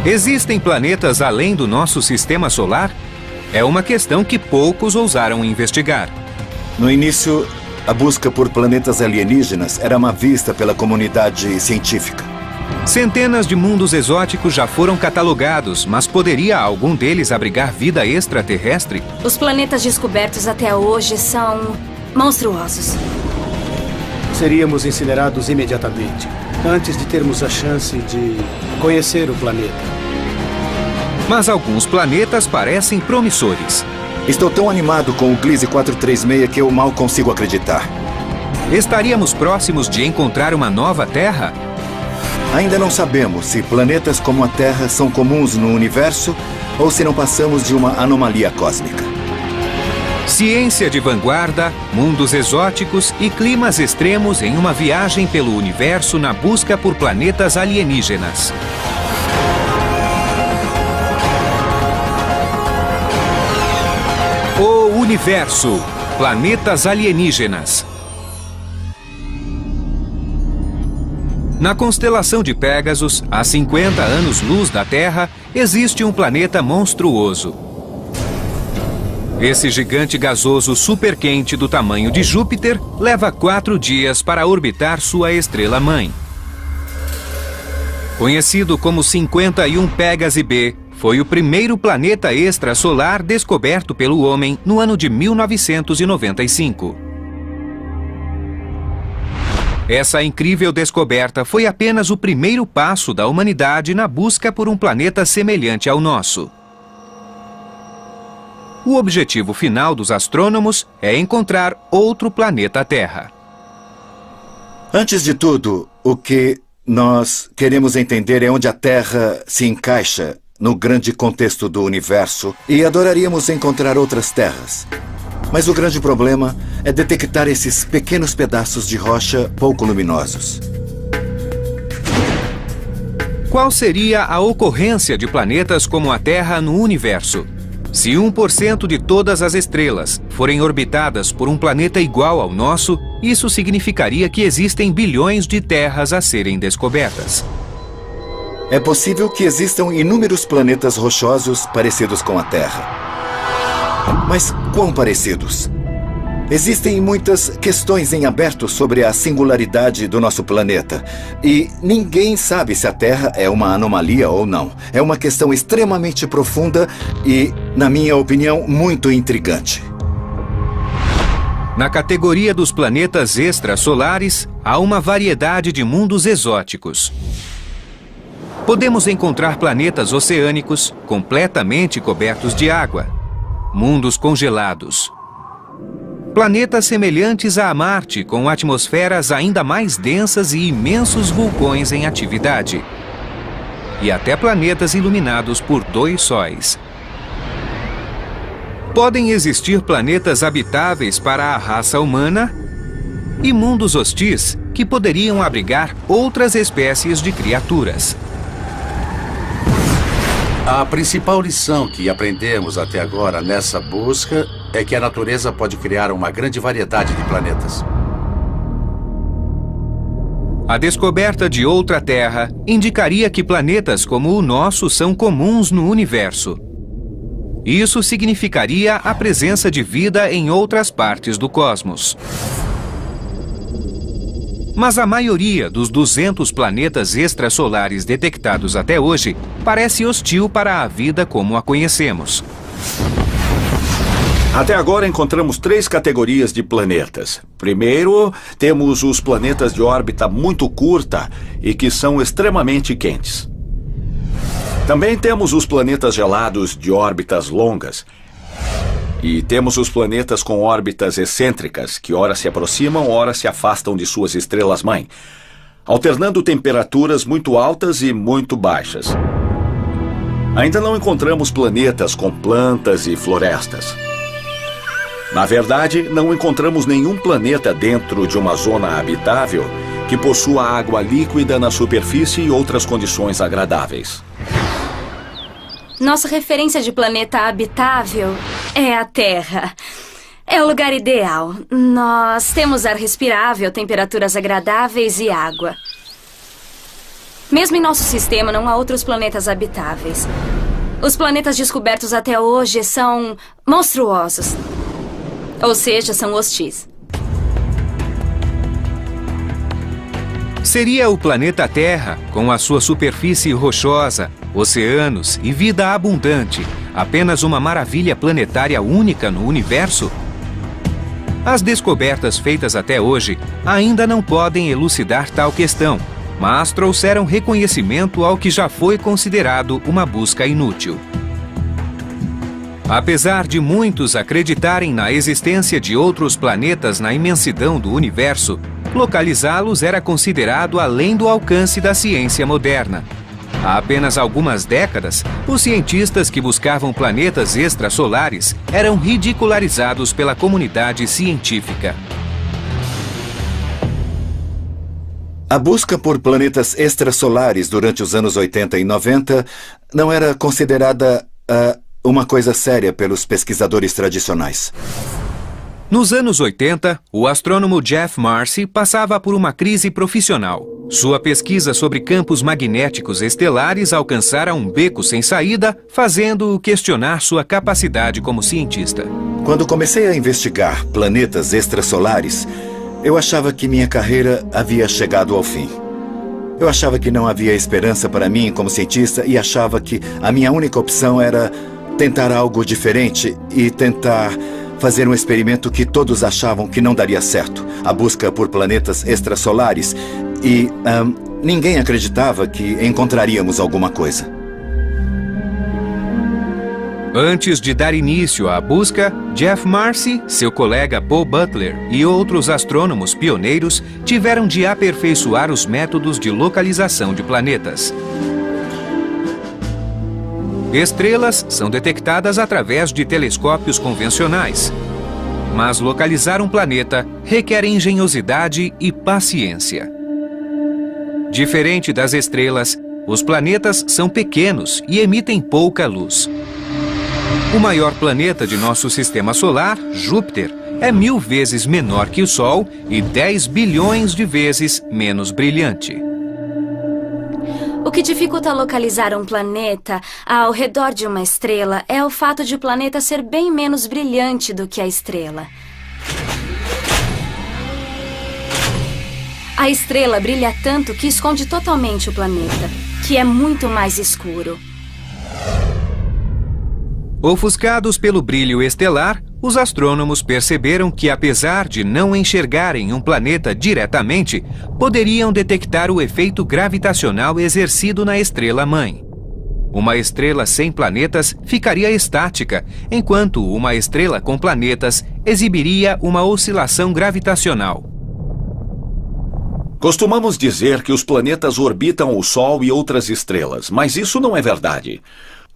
Existem planetas além do nosso sistema solar? É uma questão que poucos ousaram investigar. No início, a busca por planetas alienígenas era má vista pela comunidade científica. Centenas de mundos exóticos já foram catalogados, mas poderia algum deles abrigar vida extraterrestre? Os planetas descobertos até hoje são monstruosos. Seríamos incinerados imediatamente, antes de termos a chance de conhecer o planeta. Mas alguns planetas parecem promissores. Estou tão animado com o Gliese 436 que eu mal consigo acreditar. Estaríamos próximos de encontrar uma nova Terra? Ainda não sabemos se planetas como a Terra são comuns no universo ou se não passamos de uma anomalia cósmica. Ciência de vanguarda, mundos exóticos e climas extremos em uma viagem pelo universo na busca por planetas alienígenas. O Universo. Planetas alienígenas. Na constelação de Pégasus, a 50 anos-luz da Terra, existe um planeta monstruoso. Esse gigante gasoso superquente do tamanho de Júpiter leva 4 dias para orbitar sua estrela-mãe. Conhecido como 51 Pégase B, foi o primeiro planeta extrasolar descoberto pelo homem no ano de 1995. Essa incrível descoberta foi apenas o primeiro passo da humanidade na busca por um planeta semelhante ao nosso. O objetivo final dos astrônomos é encontrar outro planeta Terra. Antes de tudo, o que nós queremos entender é onde a Terra se encaixa no grande contexto do universo e adoraríamos encontrar outras terras. Mas o grande problema é detectar esses pequenos pedaços de rocha pouco luminosos. Qual seria a ocorrência de planetas como a Terra no universo? Se 1% de todas as estrelas forem orbitadas por um planeta igual ao nosso, isso significaria que existem bilhões de terras a serem descobertas. É possível que existam inúmeros planetas rochosos parecidos com a Terra. Mas quão parecidos? Existem muitas questões em aberto sobre a singularidade do nosso planeta. E ninguém sabe se a Terra é uma anomalia ou não. É uma questão extremamente profunda e, na minha opinião, muito intrigante. Na categoria dos planetas extrasolares, há uma variedade de mundos exóticos. Podemos encontrar planetas oceânicos completamente cobertos de água, mundos congelados, planetas semelhantes a Marte com atmosferas ainda mais densas e imensos vulcões em atividade, e até planetas iluminados por 2 sóis. Podem existir planetas habitáveis para a raça humana e mundos hostis que poderiam abrigar outras espécies de criaturas. A principal lição que aprendemos até agora nessa busca é que a natureza pode criar uma grande variedade de planetas. A descoberta de outra Terra indicaria que planetas como o nosso são comuns no universo. Isso significaria a presença de vida em outras partes do cosmos. Mas a maioria dos 200 planetas extrasolares detectados até hoje parece hostil para a vida como a conhecemos. Até agora encontramos 3 categorias de planetas. Primeiro, temos os planetas de órbita muito curta e que são extremamente quentes. Também temos os planetas gelados de órbitas longas. E temos os planetas com órbitas excêntricas, que ora se aproximam, ora se afastam de suas estrelas-mãe, alternando temperaturas muito altas e muito baixas. Ainda não encontramos planetas com plantas e florestas. Na verdade, não encontramos nenhum planeta dentro de uma zona habitável que possua água líquida na superfície e outras condições agradáveis. Nossa referência de planeta habitável é a Terra. É o lugar ideal. Nós temos ar respirável, temperaturas agradáveis e água. Mesmo em nosso sistema, não há outros planetas habitáveis. Os planetas descobertos até hoje são monstruosos. Ou seja, são hostis. Seria o planeta Terra, com a sua superfície rochosa, oceanos e vida abundante, apenas uma maravilha planetária única no universo? As descobertas feitas até hoje ainda não podem elucidar tal questão, mas trouxeram reconhecimento ao que já foi considerado uma busca inútil. Apesar de muitos acreditarem na existência de outros planetas na imensidão do universo, localizá-los era considerado além do alcance da ciência moderna. Há apenas algumas décadas, os cientistas que buscavam planetas extrasolares eram ridicularizados pela comunidade científica. A busca por planetas extrasolares durante os anos 80 e 90 não era considerada uma coisa séria pelos pesquisadores tradicionais. Nos anos 80, o astrônomo Jeff Marcy passava por uma crise profissional. Sua pesquisa sobre campos magnéticos estelares alcançara um beco sem saída, fazendo-o questionar sua capacidade como cientista. Quando comecei a investigar planetas extrasolares, eu achava que minha carreira havia chegado ao fim. Eu achava que não havia esperança para mim como cientista e achava que a minha única opção era tentar algo diferente e tentar fazer um experimento que todos achavam que não daria certo, a busca por planetas extrasolares, e ninguém acreditava que encontraríamos alguma coisa. Antes de dar início à busca, Jeff Marcy, seu colega Paul Butler e outros astrônomos pioneiros tiveram de aperfeiçoar os métodos de localização de planetas. Estrelas são detectadas através de telescópios convencionais. Mas localizar um planeta requer engenhosidade e paciência. Diferente das estrelas, os planetas são pequenos e emitem pouca luz. O maior planeta de nosso sistema solar, Júpiter, é 1000 vezes menor que o Sol e 10 bilhões de vezes menos brilhante. O que dificulta localizar um planeta ao redor de uma estrela é o fato de o planeta ser bem menos brilhante do que a estrela. A estrela brilha tanto que esconde totalmente o planeta, que é muito mais escuro. Ofuscados pelo brilho estelar, os astrônomos perceberam que, apesar de não enxergarem um planeta diretamente, poderiam detectar o efeito gravitacional exercido na estrela-mãe. Uma estrela sem planetas ficaria estática, enquanto uma estrela com planetas exibiria uma oscilação gravitacional. Costumamos dizer que os planetas orbitam o Sol e outras estrelas, mas isso não é verdade.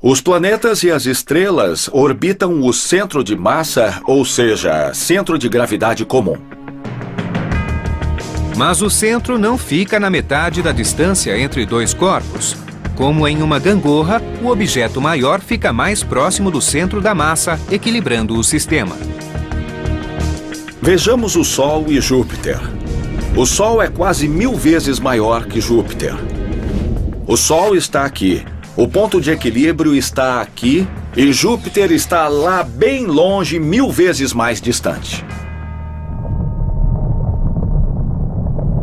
Os planetas e as estrelas orbitam o centro de massa, ou seja, centro de gravidade comum. Mas o centro não fica na metade da distância entre dois corpos. Como em uma gangorra, o objeto maior fica mais próximo do centro da massa, equilibrando o sistema. Vejamos o Sol e Júpiter. O Sol é quase 1000 vezes maior que Júpiter. O Sol está aqui. O ponto de equilíbrio está aqui e Júpiter está lá bem longe, 1000 vezes mais distante.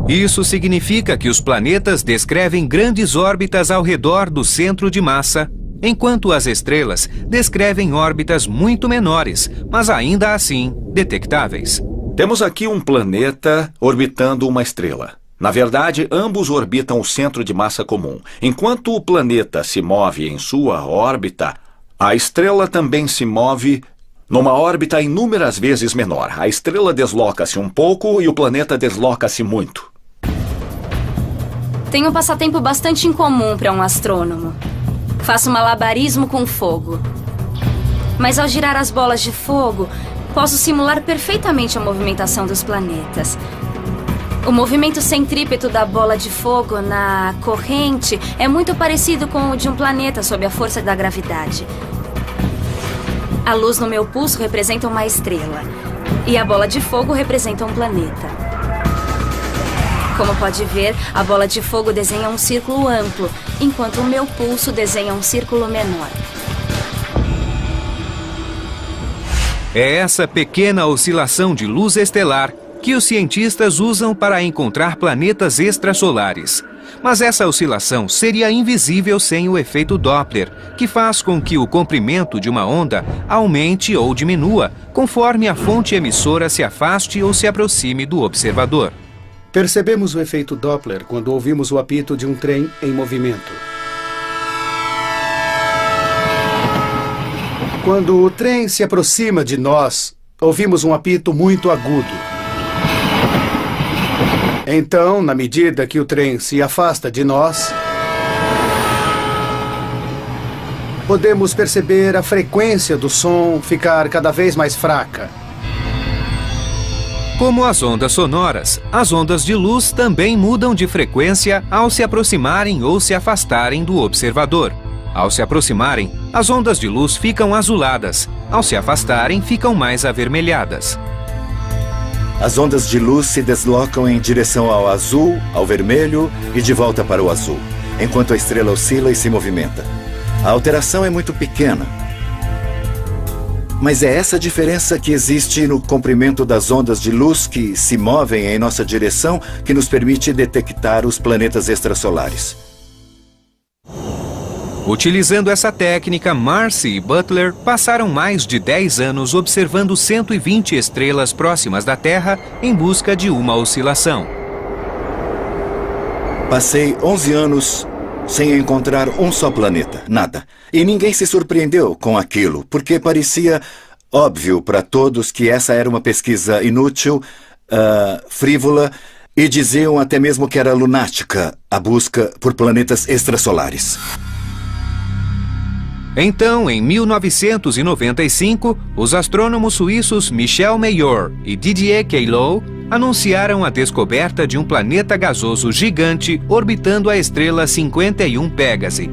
Isso significa que os planetas descrevem grandes órbitas ao redor do centro de massa, enquanto as estrelas descrevem órbitas muito menores, mas ainda assim detectáveis. Temos aqui um planeta orbitando uma estrela. Na verdade, ambos orbitam o centro de massa comum. Enquanto o planeta se move em sua órbita, a estrela também se move numa órbita inúmeras vezes menor. A estrela desloca-se um pouco e o planeta desloca-se muito. Tem um passatempo bastante incomum para um astrônomo. Faço malabarismo com fogo. Mas ao girar as bolas de fogo, posso simular perfeitamente a movimentação dos planetas. O movimento centrípeto da bola de fogo na corrente é muito parecido com o de um planeta sob a força da gravidade. A luz no meu pulso representa uma estrela e a bola de fogo representa um planeta. Como pode ver, a bola de fogo desenha um círculo amplo, enquanto o meu pulso desenha um círculo menor. É essa pequena oscilação de luz estelar que os cientistas usam para encontrar planetas extrasolares. Mas essa oscilação seria invisível sem o efeito Doppler, que faz com que o comprimento de uma onda aumente ou diminua, conforme a fonte emissora se afaste ou se aproxime do observador. Percebemos o efeito Doppler quando ouvimos o apito de um trem em movimento. Quando o trem se aproxima de nós, ouvimos um apito muito agudo. Então, na medida que o trem se afasta de nós, podemos perceber a frequência do som ficar cada vez mais fraca. Como as ondas sonoras, as ondas de luz também mudam de frequência ao se aproximarem ou se afastarem do observador. Ao se aproximarem, as ondas de luz ficam azuladas. Ao se afastarem, ficam mais avermelhadas. As ondas de luz se deslocam em direção ao azul, ao vermelho e de volta para o azul, enquanto a estrela oscila e se movimenta. A alteração é muito pequena. Mas é essa diferença que existe no comprimento das ondas de luz que se movem em nossa direção que nos permite detectar os planetas extrasolares. Utilizando essa técnica, Marcy e Butler passaram mais de 10 anos observando 120 estrelas próximas da Terra em busca de uma oscilação. Passei 11 anos sem encontrar um só planeta, nada. E ninguém se surpreendeu com aquilo, porque parecia óbvio para todos que essa era uma pesquisa inútil, frívola, e diziam até mesmo que era lunática a busca por planetas extrasolares. Então, em 1995, os astrônomos suíços Michel Mayor e Didier Queloz anunciaram a descoberta de um planeta gasoso gigante orbitando a estrela 51 Pégase.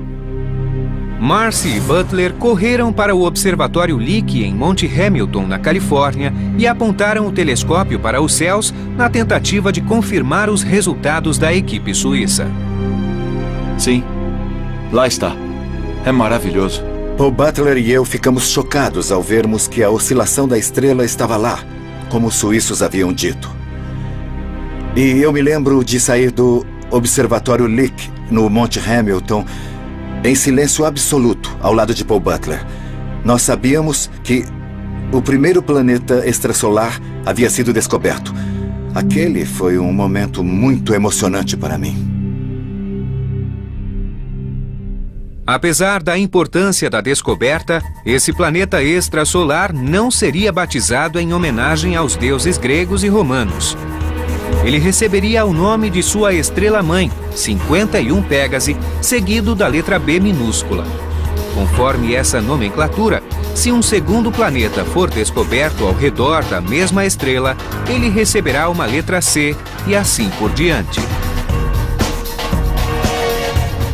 Marcy e Butler correram para o Observatório Lick em Monte Hamilton, na Califórnia, e apontaram o telescópio para os céus na tentativa de confirmar os resultados da equipe suíça. Sim, lá está. É maravilhoso. Paul Butler e eu ficamos chocados ao vermos que a oscilação da estrela estava lá, como os suíços haviam dito. E eu me lembro de sair do Observatório Lick, no Monte Hamilton, em silêncio absoluto, ao lado de Paul Butler. Nós sabíamos que o primeiro planeta extrasolar havia sido descoberto. Aquele foi um momento muito emocionante para mim. Apesar da importância da descoberta, esse planeta extrasolar não seria batizado em homenagem aos deuses gregos e romanos. Ele receberia o nome de sua estrela-mãe, 51 Pégase, seguido da letra B minúscula. Conforme essa nomenclatura, se um segundo planeta for descoberto ao redor da mesma estrela, ele receberá uma letra C e assim por diante.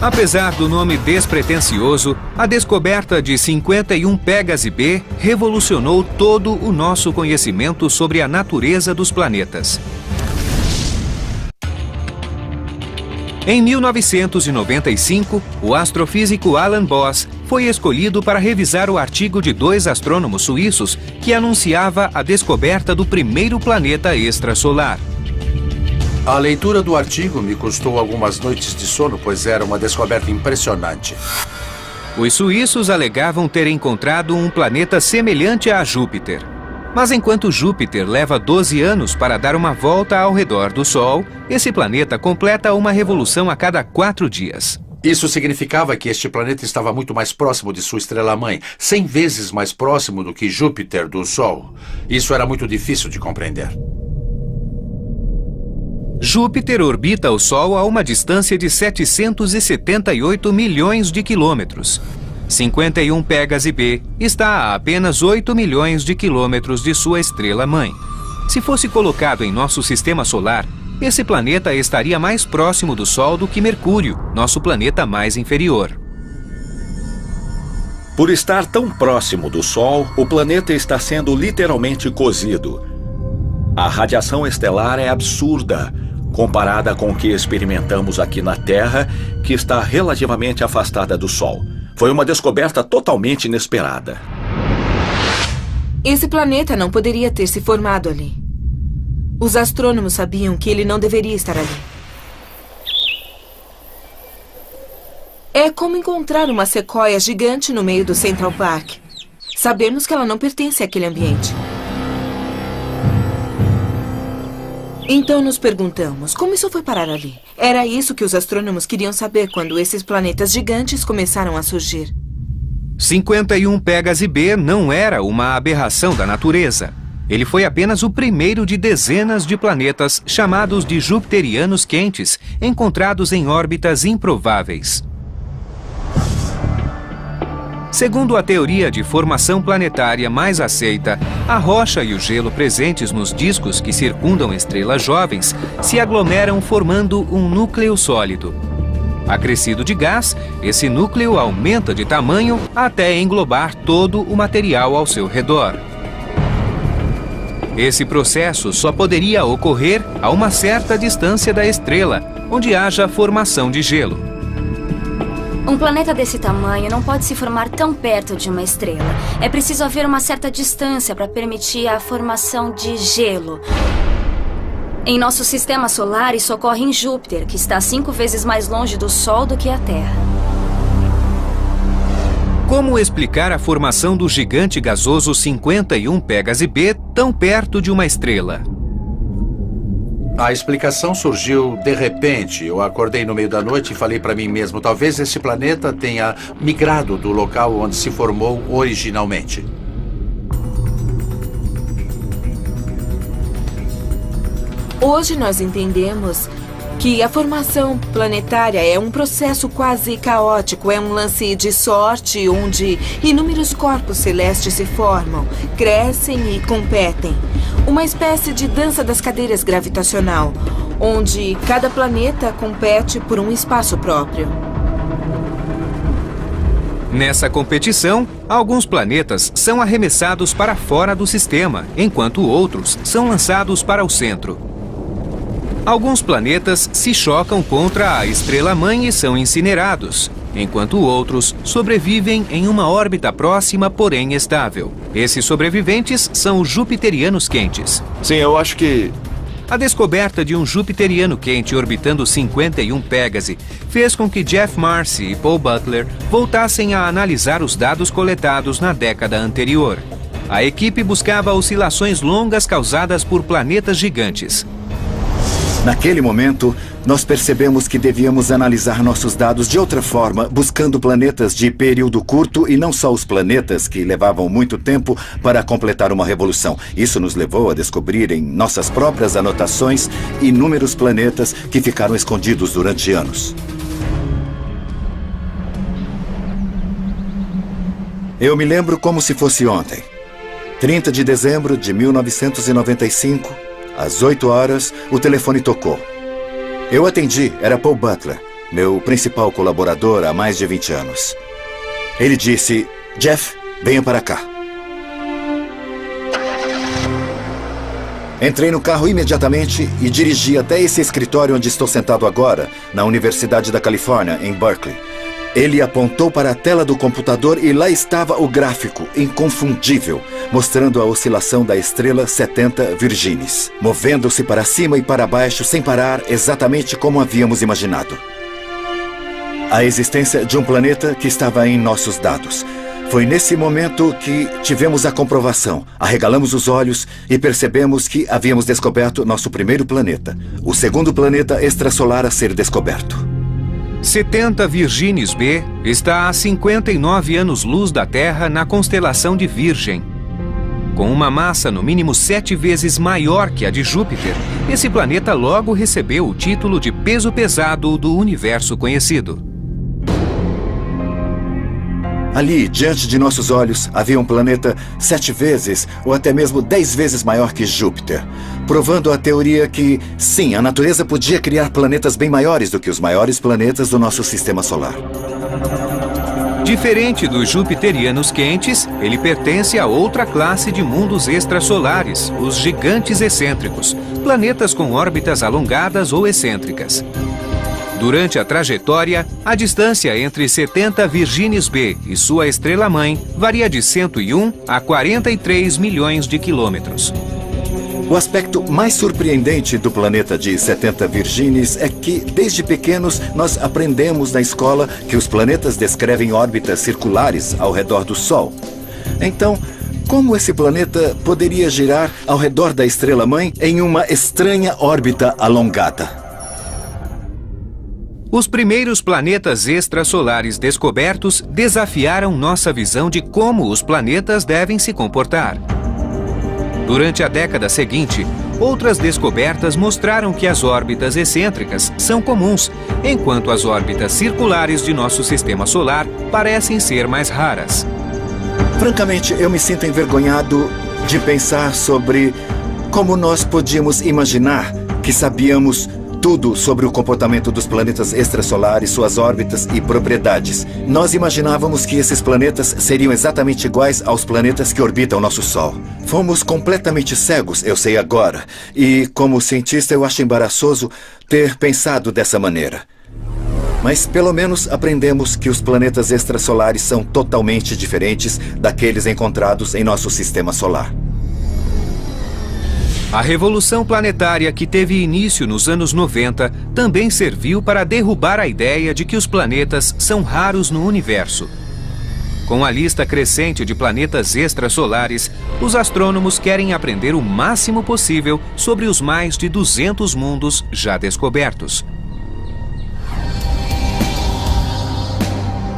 Apesar do nome despretensioso, a descoberta de 51 Pégase B revolucionou todo o nosso conhecimento sobre a natureza dos planetas. Em 1995, o astrofísico Alan Boss foi escolhido para revisar o artigo de 2 astrônomos suíços que anunciava a descoberta do primeiro planeta extrasolar. A leitura do artigo me custou algumas noites de sono, pois era uma descoberta impressionante. Os suíços alegavam ter encontrado um planeta semelhante a Júpiter. Mas enquanto Júpiter leva 12 anos para dar uma volta ao redor do Sol, esse planeta completa uma revolução a cada 4 dias. Isso significava que este planeta estava muito mais próximo de sua estrela-mãe, 100 vezes mais próximo do que Júpiter do Sol. Isso era muito difícil de compreender. Júpiter orbita o Sol a uma distância de 778 milhões de quilômetros. 51 Pégase B está a apenas 8 milhões de quilômetros de sua estrela-mãe. Se fosse colocado em nosso sistema solar, esse planeta estaria mais próximo do Sol do que Mercúrio, nosso planeta mais inferior. Por estar tão próximo do Sol, o planeta está sendo literalmente cozido. A radiação estelar é absurda, comparada com o que experimentamos aqui na Terra, que está relativamente afastada do Sol. Foi uma descoberta totalmente inesperada. Esse planeta não poderia ter se formado ali. Os astrônomos sabiam que ele não deveria estar ali. É como encontrar uma sequoia gigante no meio do Central Park. Sabemos que ela não pertence àquele ambiente. Então nos perguntamos, como isso foi parar ali? Era isso que os astrônomos queriam saber quando esses planetas gigantes começaram a surgir. 51 Pégase B não era uma aberração da natureza. Ele foi apenas o primeiro de dezenas de planetas chamados de jupiterianos quentes, encontrados em órbitas improváveis. Segundo a teoria de formação planetária mais aceita, a rocha e o gelo presentes nos discos que circundam estrelas jovens se aglomeram formando um núcleo sólido. Acrescido de gás, esse núcleo aumenta de tamanho até englobar todo o material ao seu redor. Esse processo só poderia ocorrer a uma certa distância da estrela, onde haja formação de gelo. Um planeta desse tamanho não pode se formar tão perto de uma estrela. É preciso haver uma certa distância para permitir a formação de gelo. Em nosso sistema solar, isso ocorre em Júpiter, que está 5 vezes mais longe do Sol do que a Terra. Como explicar a formação do gigante gasoso 51 Pégase B tão perto de uma estrela? A explicação surgiu de repente. Eu acordei no meio da noite e falei para mim mesmo, talvez esse planeta tenha migrado do local onde se formou originalmente. Hoje nós entendemos que a formação planetária é um processo quase caótico, é um lance de sorte onde inúmeros corpos celestes se formam, crescem e competem. Uma espécie de dança das cadeiras gravitacional, onde cada planeta compete por um espaço próprio. Nessa competição, alguns planetas são arremessados para fora do sistema, enquanto outros são lançados para o centro. Alguns planetas se chocam contra a estrela-mãe e são incinerados, enquanto outros sobrevivem em uma órbita próxima, porém estável. Esses sobreviventes são os jupiterianos quentes. Sim, eu acho que... A descoberta de um jupiteriano quente orbitando 51 Pégase fez com que Jeff Marcy e Paul Butler voltassem a analisar os dados coletados na década anterior. A equipe buscava oscilações longas causadas por planetas gigantes. Naquele momento, nós percebemos que devíamos analisar nossos dados de outra forma, buscando planetas de período curto e não só os planetas que levavam muito tempo para completar uma revolução. Isso nos levou a descobrir em nossas próprias anotações inúmeros planetas que ficaram escondidos durante anos. Eu me lembro como se fosse ontem. 30 de dezembro de 1995... Às 8 horas, o telefone tocou. Eu atendi, era Paul Butler, meu principal colaborador há mais de 20 anos. Ele disse, Jeff, venha para cá. Entrei no carro imediatamente e dirigi até esse escritório onde estou sentado agora, na Universidade da Califórnia, em Berkeley. Ele apontou para a tela do computador e lá estava o gráfico, inconfundível, mostrando a oscilação da estrela 70 Virginis, movendo-se para cima e para baixo sem parar, exatamente como havíamos imaginado. A existência de um planeta que estava em nossos dados. Foi nesse momento que tivemos a comprovação. Arregalamos os olhos e percebemos que havíamos descoberto nosso primeiro planeta, o segundo planeta extrasolar a ser descoberto. 70 Virginis B está a 59 anos-luz da Terra na constelação de Virgem. Com uma massa no mínimo 7 vezes maior que a de Júpiter, esse planeta logo recebeu o título de peso pesado do universo conhecido. Ali, diante de nossos olhos, havia um planeta 7 vezes ou até mesmo 10 vezes maior que Júpiter, provando a teoria que, sim, a natureza podia criar planetas bem maiores do que os maiores planetas do nosso sistema solar. Diferente dos jupiterianos quentes, ele pertence a outra classe de mundos extrasolares, os gigantes excêntricos, planetas com órbitas alongadas ou excêntricas. Durante a trajetória, a distância entre 70 Virginis B e sua estrela-mãe varia de 101 a 43 milhões de quilômetros. O aspecto mais surpreendente do planeta de 70 Virginis é que, desde pequenos, nós aprendemos na escola que os planetas descrevem órbitas circulares ao redor do Sol. Então, como esse planeta poderia girar ao redor da estrela-mãe em uma estranha órbita alongada? Os primeiros planetas extrasolares descobertos desafiaram nossa visão de como os planetas devem se comportar. Durante a década seguinte, outras descobertas mostraram que as órbitas excêntricas são comuns, enquanto as órbitas circulares de nosso sistema solar parecem ser mais raras. Francamente, eu me sinto envergonhado de pensar sobre como nós podíamos imaginar que sabíamos tudo sobre o comportamento dos planetas extrasolares, suas órbitas e propriedades. Nós imaginávamos que esses planetas seriam exatamente iguais aos planetas que orbitam nosso Sol. Fomos completamente cegos, eu sei agora. E, como cientista, eu acho embaraçoso ter pensado dessa maneira. Mas, pelo menos, aprendemos que os planetas extrasolares são totalmente diferentes daqueles encontrados em nosso sistema solar. A revolução planetária que teve início nos anos 90 também serviu para derrubar a ideia de que os planetas são raros no universo. Com a lista crescente de planetas extrasolares, os astrônomos querem aprender o máximo possível sobre os mais de 200 mundos já descobertos.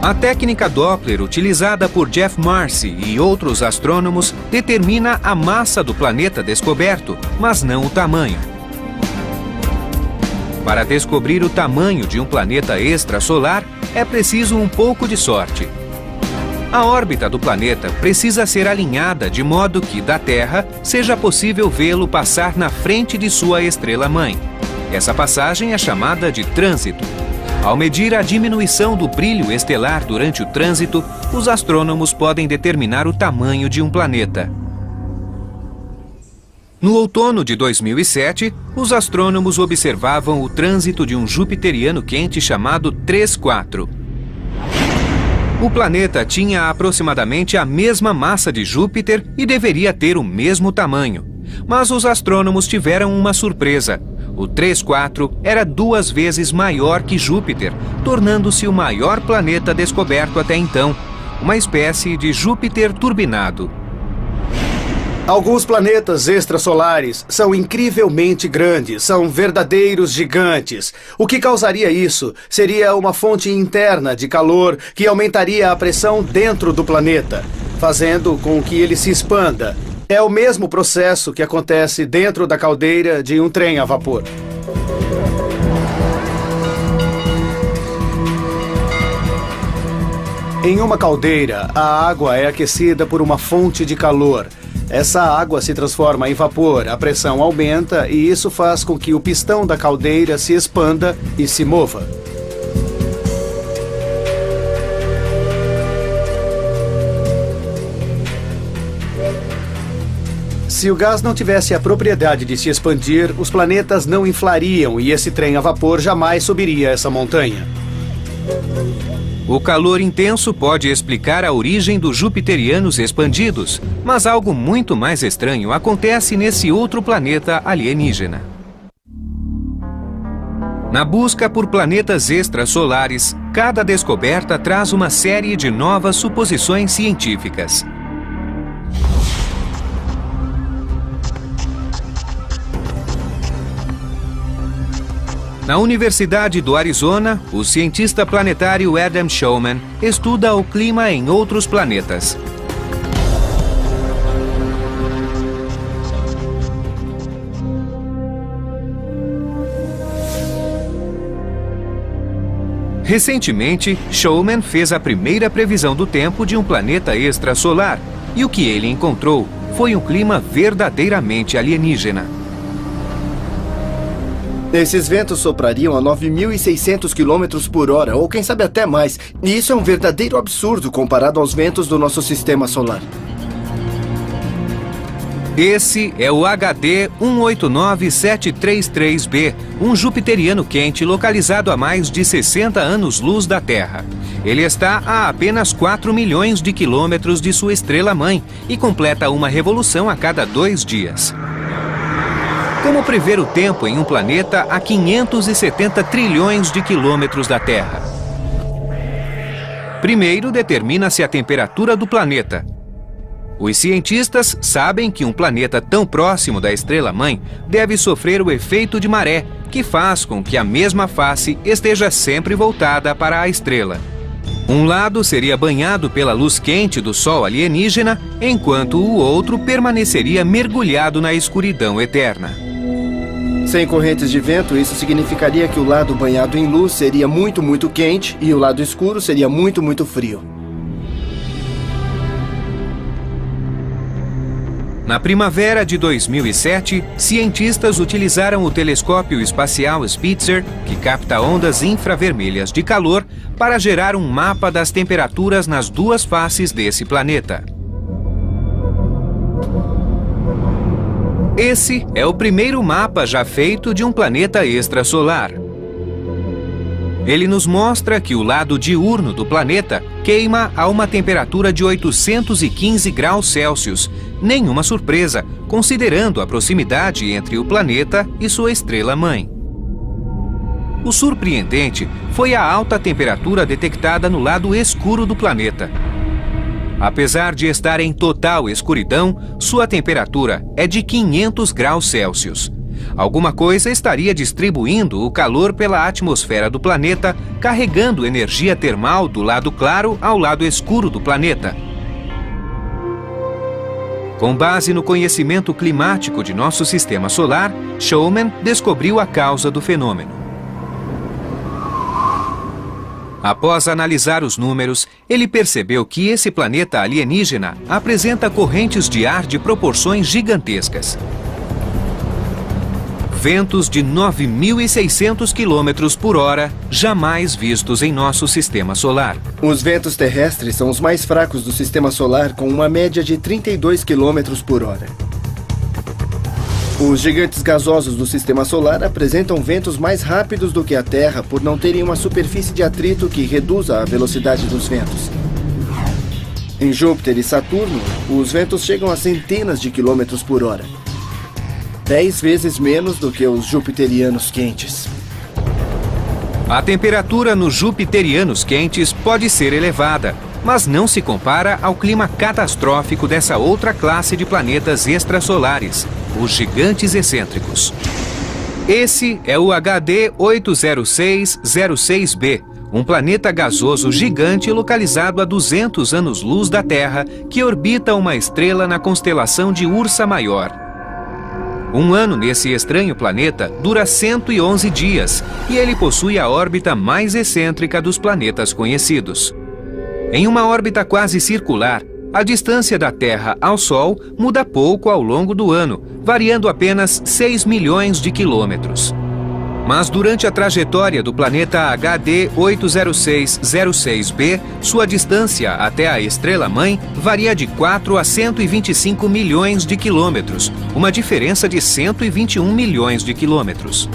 A técnica Doppler, utilizada por Jeff Marcy e outros astrônomos, determina a massa do planeta descoberto, mas não o tamanho. Para descobrir o tamanho de um planeta extrasolar, é preciso um pouco de sorte. A órbita do planeta precisa ser alinhada de modo que, da Terra, seja possível vê-lo passar na frente de sua estrela-mãe. Essa passagem é chamada de trânsito. Ao medir a diminuição do brilho estelar durante o trânsito, os astrônomos podem determinar o tamanho de um planeta. No outono de 2007, os astrônomos observavam o trânsito de um jupiteriano quente chamado 3-4. O planeta tinha aproximadamente a mesma massa de Júpiter e deveria ter o mesmo tamanho. Mas os astrônomos tiveram uma surpresa. O 3-4 era 2 vezes maior que Júpiter, tornando-se o maior planeta descoberto até então, uma espécie de Júpiter turbinado. Alguns planetas extrasolares são incrivelmente grandes, são verdadeiros gigantes. O que causaria isso seria uma fonte interna de calor que aumentaria a pressão dentro do planeta, fazendo com que ele se expanda. É o mesmo processo que acontece dentro da caldeira de um trem a vapor. Em uma caldeira, a água é aquecida por uma fonte de calor. Essa água se transforma em vapor, a pressão aumenta e isso faz com que o pistão da caldeira se expanda e se mova. Se o gás não tivesse a propriedade de se expandir, os planetas não inflariam e esse trem a vapor jamais subiria essa montanha. O calor intenso pode explicar a origem dos jupiterianos expandidos, mas algo muito mais estranho acontece nesse outro planeta alienígena. Na busca por planetas extrasolares, cada descoberta traz uma série de novas suposições científicas. Na Universidade do Arizona, o cientista planetário Adam Shulman estuda o clima em outros planetas. Recentemente, Shulman fez a primeira previsão do tempo de um planeta extrasolar, e o que ele encontrou foi um clima verdadeiramente alienígena. Esses ventos soprariam a 9.600 km por hora, ou quem sabe até mais. E isso é um verdadeiro absurdo comparado aos ventos do nosso sistema solar. Esse é o HD 189733b, um jupiteriano quente localizado a mais de 60 anos-luz da Terra. Ele está a apenas 4 milhões de quilômetros de sua estrela-mãe e completa uma revolução a cada 2 dias. Como prever o tempo em um planeta a 570 trilhões de quilômetros da Terra? Primeiro, determina-se a temperatura do planeta. Os cientistas sabem que um planeta tão próximo da estrela-mãe deve sofrer o efeito de maré, que faz com que a mesma face esteja sempre voltada para a estrela. Um lado seria banhado pela luz quente do Sol alienígena, enquanto o outro permaneceria mergulhado na escuridão eterna. Sem correntes de vento, isso significaria que o lado banhado em luz seria muito, muito quente e o lado escuro seria muito, muito frio. Na primavera de 2007, cientistas utilizaram o telescópio espacial Spitzer, que capta ondas infravermelhas de calor, para gerar um mapa das temperaturas nas duas faces desse planeta. Esse é o primeiro mapa já feito de um planeta extrasolar. Ele nos mostra que o lado diurno do planeta queima a uma temperatura de 815 graus Celsius. Nenhuma surpresa, considerando a proximidade entre o planeta e sua estrela-mãe. O surpreendente foi a alta temperatura detectada no lado escuro do planeta. Apesar de estar em total escuridão, sua temperatura é de 500 graus Celsius. Alguma coisa estaria distribuindo o calor pela atmosfera do planeta, carregando energia termal do lado claro ao lado escuro do planeta. Com base no conhecimento climático de nosso sistema solar, Showman descobriu a causa do fenômeno. Após analisar os números, ele percebeu que esse planeta alienígena apresenta correntes de ar de proporções gigantescas. Ventos de 9.600 km por hora, jamais vistos em nosso sistema solar. Os ventos terrestres são os mais fracos do sistema solar, com uma média de 32 km por hora. Os gigantes gasosos do sistema solar apresentam ventos mais rápidos do que a Terra por não terem uma superfície de atrito que reduza a velocidade dos ventos. Em Júpiter e Saturno, os ventos chegam a centenas de quilômetros por hora. 10 vezes menos do que os jupiterianos quentes. A temperatura nos jupiterianos quentes pode ser elevada, mas não se compara ao clima catastrófico dessa outra classe de planetas extrasolares, os gigantes excêntricos. Esse é o HD 80606b, um planeta gasoso gigante localizado a 200 anos-luz da Terra, que orbita uma estrela na constelação de Ursa Maior. Um ano nesse estranho planeta dura 111 dias e ele possui a órbita mais excêntrica dos planetas conhecidos. Em uma órbita quase circular, a distância da Terra ao Sol muda pouco ao longo do ano, variando apenas 6 milhões de quilômetros. Mas durante a trajetória do planeta HD 80606b, sua distância até a estrela-mãe varia de 4 a 125 milhões de quilômetros, uma diferença de 121 milhões de quilômetros.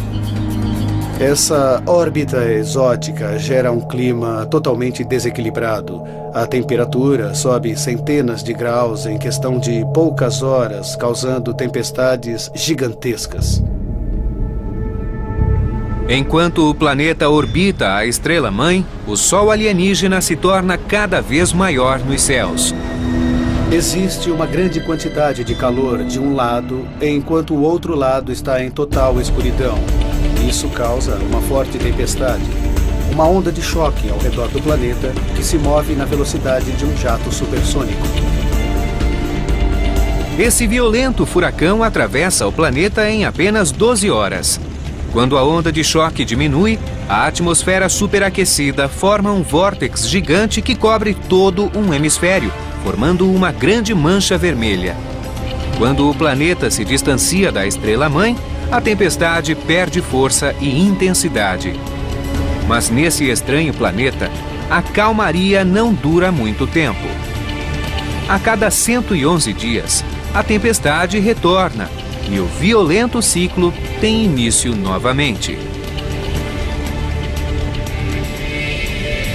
Essa órbita exótica gera um clima totalmente desequilibrado. A temperatura sobe centenas de graus em questão de poucas horas, causando tempestades gigantescas. Enquanto o planeta orbita a estrela-mãe, o Sol alienígena se torna cada vez maior nos céus. Existe uma grande quantidade de calor de um lado, enquanto o outro lado está em total escuridão. Isso causa uma forte tempestade, uma onda de choque ao redor do planeta que se move na velocidade de um jato supersônico. Esse violento furacão atravessa o planeta em apenas 12 horas. Quando a onda de choque diminui, a atmosfera superaquecida forma um vórtex gigante que cobre todo um hemisfério, formando uma grande mancha vermelha. Quando o planeta se distancia da estrela-mãe, a tempestade perde força e intensidade. Mas nesse estranho planeta, a calmaria não dura muito tempo. A cada 111 dias, a tempestade retorna e o violento ciclo tem início novamente.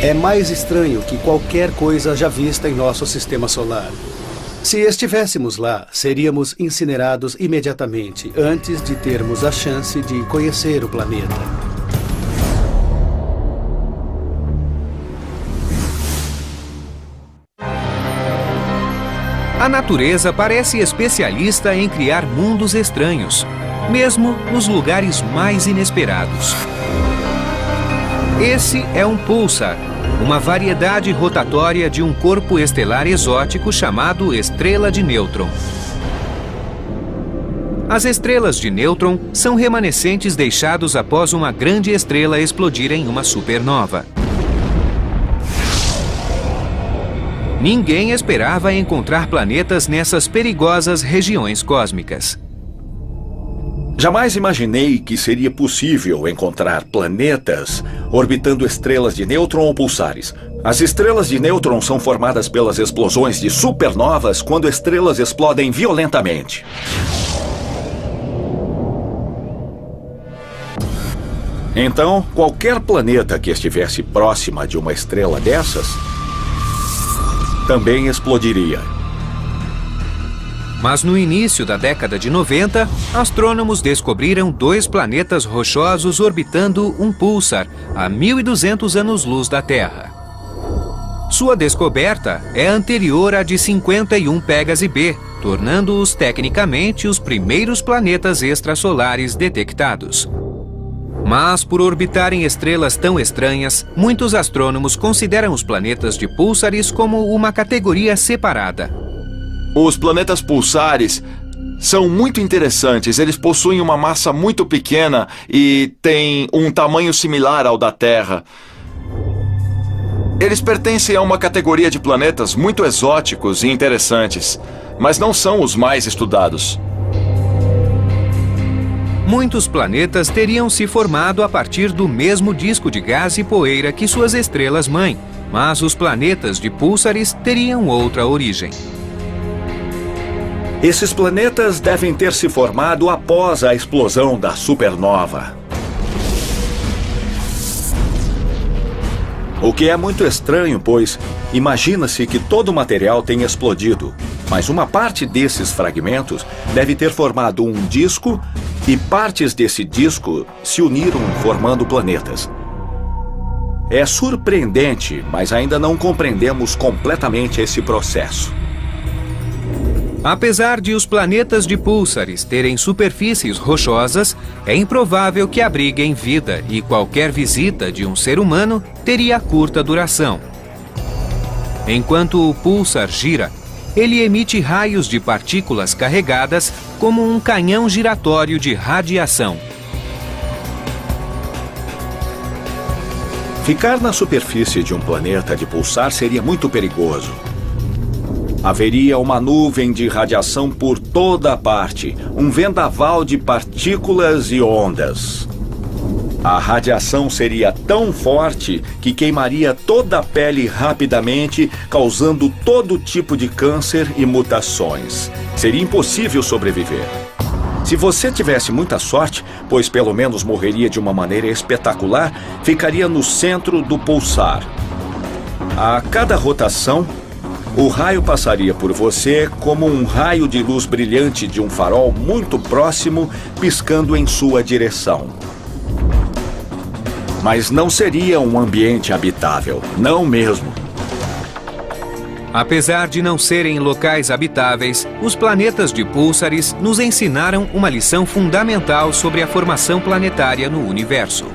É mais estranho que qualquer coisa já vista em nosso sistema solar. Se estivéssemos lá, seríamos incinerados imediatamente, antes de termos a chance de conhecer o planeta. A natureza parece especialista em criar mundos estranhos, mesmo nos lugares mais inesperados. Esse é um pulsar, uma variedade rotatória de um corpo estelar exótico chamado estrela de nêutron. As estrelas de nêutron são remanescentes deixados após uma grande estrela explodir em uma supernova. Ninguém esperava encontrar planetas nessas perigosas regiões cósmicas. Jamais imaginei que seria possível encontrar planetas orbitando estrelas de nêutron ou pulsares. As estrelas de nêutron são formadas pelas explosões de supernovas quando estrelas explodem violentamente. Então, qualquer planeta que estivesse próxima de uma estrela dessas também explodiria. Mas no início da década de 90, astrônomos descobriram 2 planetas rochosos orbitando um pulsar a 1.200 anos-luz da Terra. Sua descoberta é anterior à de 51 Pégase B, tornando-os tecnicamente os primeiros planetas extrasolares detectados. Mas, por orbitarem estrelas tão estranhas, muitos astrônomos consideram os planetas de púlsares como uma categoria separada. Os planetas pulsares são muito interessantes. Eles possuem uma massa muito pequena e têm um tamanho similar ao da Terra. Eles pertencem a uma categoria de planetas muito exóticos e interessantes, mas não são os mais estudados. Muitos planetas teriam se formado a partir do mesmo disco de gás e poeira que suas estrelas-mãe, mas os planetas de púlsares teriam outra origem. Esses planetas devem ter se formado após a explosão da supernova. O que é muito estranho, pois imagina-se que todo o material tenha explodido, mas uma parte desses fragmentos deve ter formado um disco e partes desse disco se uniram formando planetas. É surpreendente, mas ainda não compreendemos completamente esse processo. Apesar de os planetas de púlsares terem superfícies rochosas, é improvável que abriguem vida e qualquer visita de um ser humano teria curta duração. Enquanto o púlsar gira, ele emite raios de partículas carregadas como um canhão giratório de radiação. Ficar na superfície de um planeta de pulsar seria muito perigoso. Haveria uma nuvem de radiação por toda a parte, um vendaval de partículas e ondas. A radiação seria tão forte que queimaria toda a pele rapidamente, causando todo tipo de câncer e mutações. Seria impossível sobreviver. Se você tivesse muita sorte, pois pelo menos morreria de uma maneira espetacular, ficaria no centro do pulsar. A cada rotação, o raio passaria por você como um raio de luz brilhante de um farol muito próximo, piscando em sua direção. Mas não seria um ambiente habitável, não mesmo. Apesar de não serem locais habitáveis, os planetas de púlsares nos ensinaram uma lição fundamental sobre a formação planetária no universo.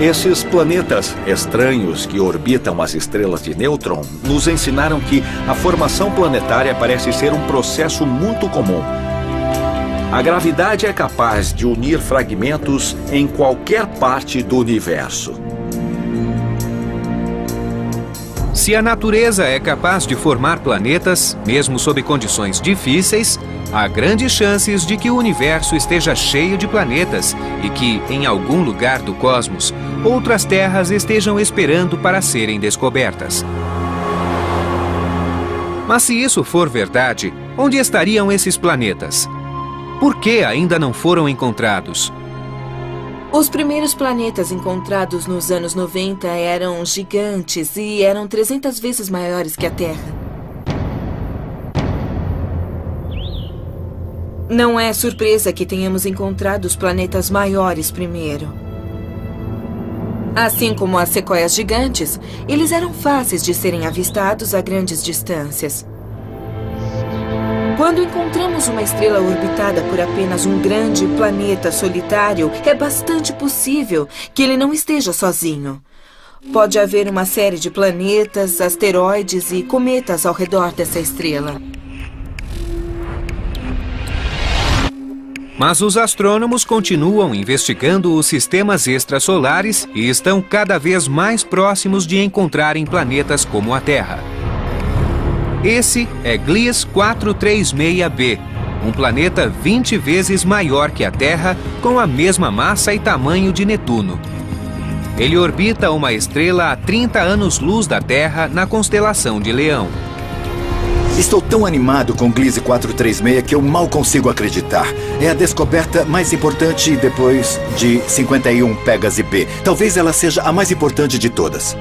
Esses planetas estranhos que orbitam as estrelas de nêutron nos ensinaram que a formação planetária parece ser um processo muito comum. A gravidade é capaz de unir fragmentos em qualquer parte do universo. Se a natureza é capaz de formar planetas, mesmo sob condições difíceis, há grandes chances de que o universo esteja cheio de planetas e que, em algum lugar do cosmos, outras terras estejam esperando para serem descobertas. Mas se isso for verdade, onde estariam esses planetas? Por que ainda não foram encontrados? Os primeiros planetas encontrados nos anos 90 eram gigantes e eram 300 vezes maiores que a Terra. Não é surpresa que tenhamos encontrado os planetas maiores primeiro. Assim como as sequoias gigantes, eles eram fáceis de serem avistados a grandes distâncias. Quando encontramos uma estrela orbitada por apenas um grande planeta solitário, é bastante possível que ele não esteja sozinho. Pode haver uma série de planetas, asteroides e cometas ao redor dessa estrela. Mas os astrônomos continuam investigando os sistemas extrasolares e estão cada vez mais próximos de encontrarem planetas como a Terra. Esse é Gliese 436b, um planeta 20 vezes maior que a Terra, com a mesma massa e tamanho de Netuno. Ele orbita uma estrela a 30 anos-luz da Terra na constelação de Leão. Estou tão animado com Gliese 436 que eu mal consigo acreditar. É a descoberta mais importante depois de 51 Pégase B. Talvez ela seja a mais importante de todas.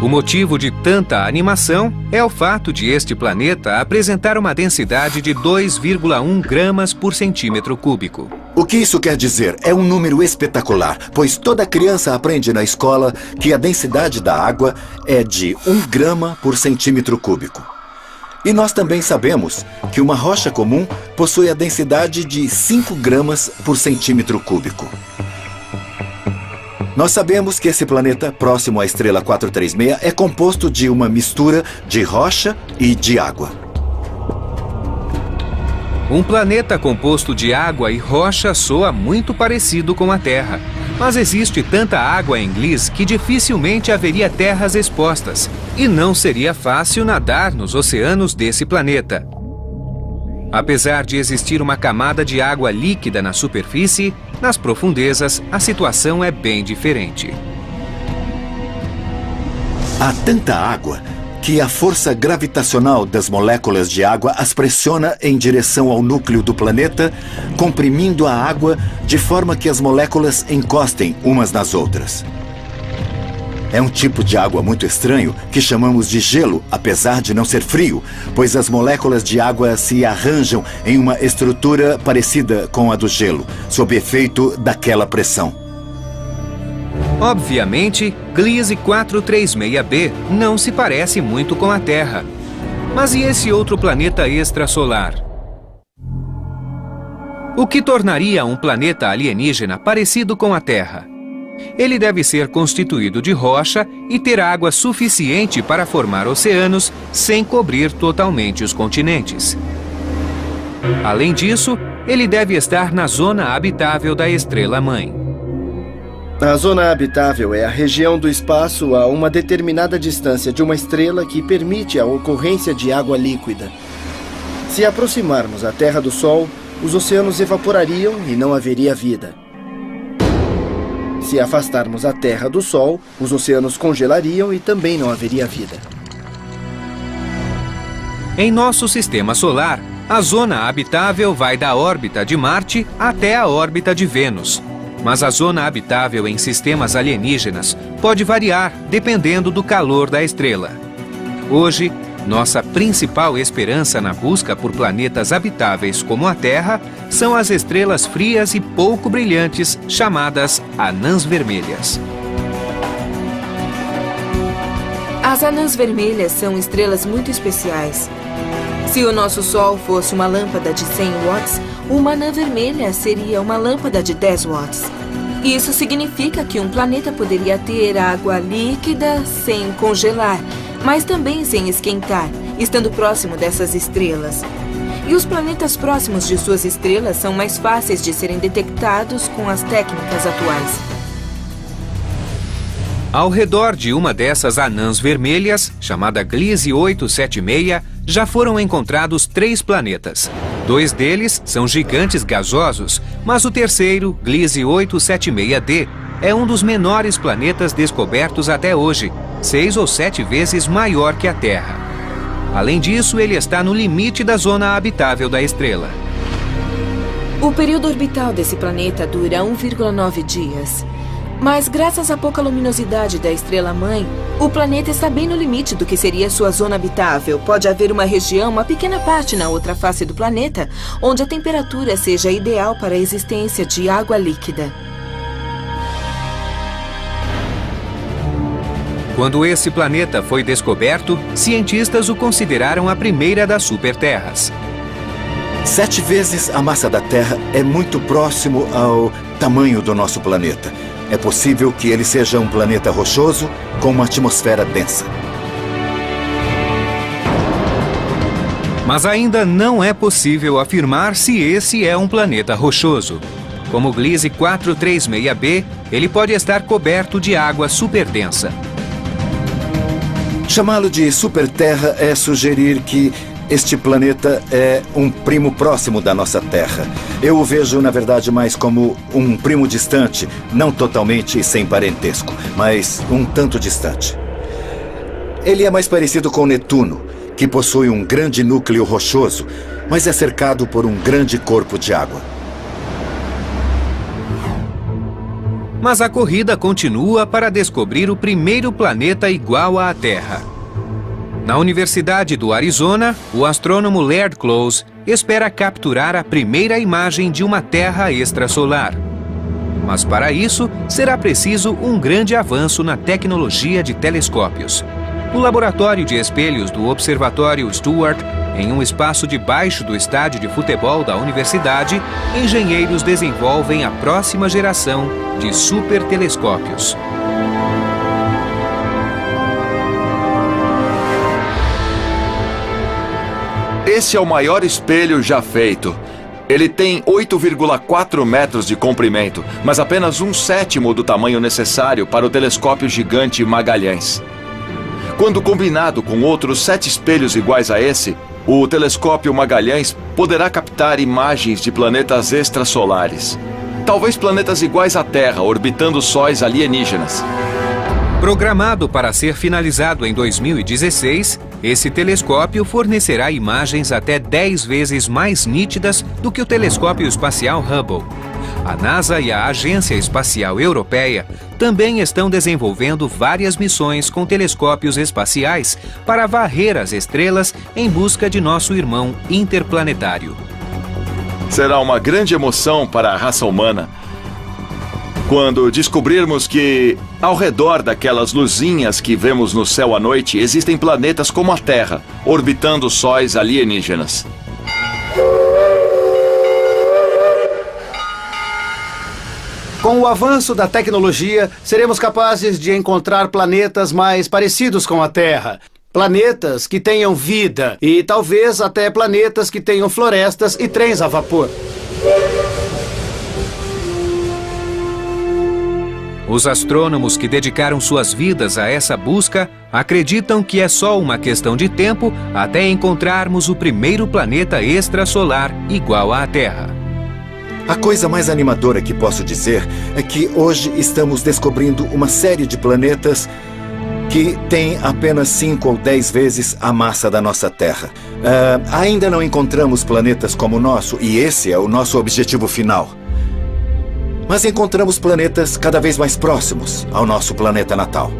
O motivo de tanta animação é o fato de este planeta apresentar uma densidade de 2,1 gramas por centímetro cúbico. O que isso quer dizer? É um número espetacular, pois toda criança aprende na escola que a densidade da água é de 1 grama por centímetro cúbico. E nós também sabemos que uma rocha comum possui a densidade de 5 gramas por centímetro cúbico. Nós sabemos que esse planeta, próximo à estrela 436, é composto de uma mistura de rocha e de água. Um planeta composto de água e rocha soa muito parecido com a Terra. Mas existe tanta água em Gliese que dificilmente haveria terras expostas. E não seria fácil nadar nos oceanos desse planeta. Apesar de existir uma camada de água líquida na superfície, nas profundezas a situação é bem diferente. Há tanta água que a força gravitacional das moléculas de água as pressiona em direção ao núcleo do planeta, comprimindo a água de forma que as moléculas encostem umas nas outras. É um tipo de água muito estranho que chamamos de gelo, apesar de não ser frio, pois as moléculas de água se arranjam em uma estrutura parecida com a do gelo, sob efeito daquela pressão. Obviamente, Gliese 436b não se parece muito com a Terra. Mas e esse outro planeta extrasolar? O que tornaria um planeta alienígena parecido com a Terra? Ele deve ser constituído de rocha e ter água suficiente para formar oceanos sem cobrir totalmente os continentes. Além disso, ele deve estar na zona habitável da estrela-mãe. A zona habitável é a região do espaço a uma determinada distância de uma estrela que permite a ocorrência de água líquida. Se aproximarmos a Terra do Sol, os oceanos evaporariam e não haveria vida. Se afastarmos a Terra do Sol, os oceanos congelariam e também não haveria vida. Em nosso sistema solar, a zona habitável vai da órbita de Marte até a órbita de Vênus. Mas a zona habitável em sistemas alienígenas pode variar dependendo do calor da estrela. Hoje, nossa principal esperança na busca por planetas habitáveis como a Terra são as estrelas frias e pouco brilhantes chamadas anãs vermelhas. As anãs vermelhas são estrelas muito especiais. Se o nosso Sol fosse uma lâmpada de 100 watts, uma anã vermelha seria uma lâmpada de 10 watts. Isso significa que um planeta poderia ter água líquida sem congelar, mas também sem esquentar, estando próximo dessas estrelas. E os planetas próximos de suas estrelas são mais fáceis de serem detectados com as técnicas atuais. Ao redor de uma dessas anãs vermelhas, chamada Gliese 876, já foram encontrados 3 planetas. 2 deles são gigantes gasosos, mas o terceiro, Gliese 876d, é um dos menores planetas descobertos até hoje, 6 ou 7 vezes maior que a Terra. Além disso, ele está no limite da zona habitável da estrela. O período orbital desse planeta dura 1,9 dias. Mas, graças à pouca luminosidade da estrela-mãe, o planeta está bem no limite do que seria sua zona habitável. Pode haver uma região, uma pequena parte na outra face do planeta, onde a temperatura seja ideal para a existência de água líquida. Quando esse planeta foi descoberto, cientistas o consideraram a primeira das superterras. 7 vezes a massa da Terra é muito próximo ao tamanho do nosso planeta. É possível que ele seja um planeta rochoso com uma atmosfera densa. Mas ainda não é possível afirmar se esse é um planeta rochoso. Como o Gliese 436b, ele pode estar coberto de água superdensa. Chamá-lo de superterra é sugerir que este planeta é um primo próximo da nossa Terra. Eu o vejo, na verdade, mais como um primo distante, não totalmente sem parentesco, mas um tanto distante. Ele é mais parecido com Netuno, que possui um grande núcleo rochoso, mas é cercado por um grande corpo de água. Mas a corrida continua para descobrir o primeiro planeta igual à Terra. Na Universidade do Arizona, o astrônomo Laird Close espera capturar a primeira imagem de uma Terra extrasolar. Mas para isso, será preciso um grande avanço na tecnologia de telescópios. No laboratório de espelhos do Observatório Stewart, em um espaço debaixo do estádio de futebol da universidade, engenheiros desenvolvem a próxima geração de supertelescópios. Esse é o maior espelho já feito. Ele tem 8,4 metros de comprimento, mas apenas 1/7 do tamanho necessário para o telescópio gigante Magalhães. Quando combinado com outros 7 espelhos iguais a esse, o telescópio Magalhães poderá captar imagens de planetas extrasolares. Talvez planetas iguais à Terra, orbitando sóis alienígenas. Programado para ser finalizado em 2016, esse telescópio fornecerá imagens até 10 vezes mais nítidas do que o telescópio espacial Hubble. A NASA e a Agência Espacial Europeia também estão desenvolvendo várias missões com telescópios espaciais para varrer as estrelas em busca de nosso irmão interplanetário. Será uma grande emoção para a raça humana quando descobrirmos que, ao redor daquelas luzinhas que vemos no céu à noite, existem planetas como a Terra, orbitando sóis alienígenas. Com o avanço da tecnologia, seremos capazes de encontrar planetas mais parecidos com a Terra. Planetas que tenham vida e talvez até planetas que tenham florestas e trens a vapor. Os astrônomos que dedicaram suas vidas a essa busca acreditam que é só uma questão de tempo até encontrarmos o primeiro planeta extrasolar igual à Terra. A coisa mais animadora que posso dizer é que hoje estamos descobrindo uma série de planetas que têm apenas 5 ou 10 vezes a massa da nossa Terra. Ainda não encontramos planetas como o nosso, e esse é o nosso objetivo final. Mas encontramos planetas cada vez mais próximos ao nosso planeta natal.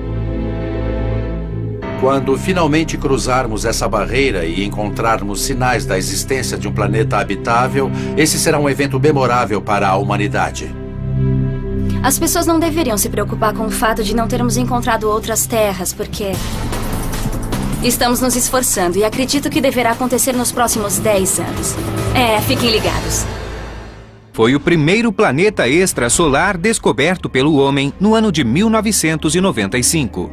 Quando finalmente cruzarmos essa barreira e encontrarmos sinais da existência de um planeta habitável, esse será um evento memorável para a humanidade. As pessoas não deveriam se preocupar com o fato de não termos encontrado outras terras, porque estamos nos esforçando e acredito que deverá acontecer nos próximos 10 anos. Fiquem ligados. Foi o primeiro planeta extrasolar descoberto pelo homem no ano de 1995.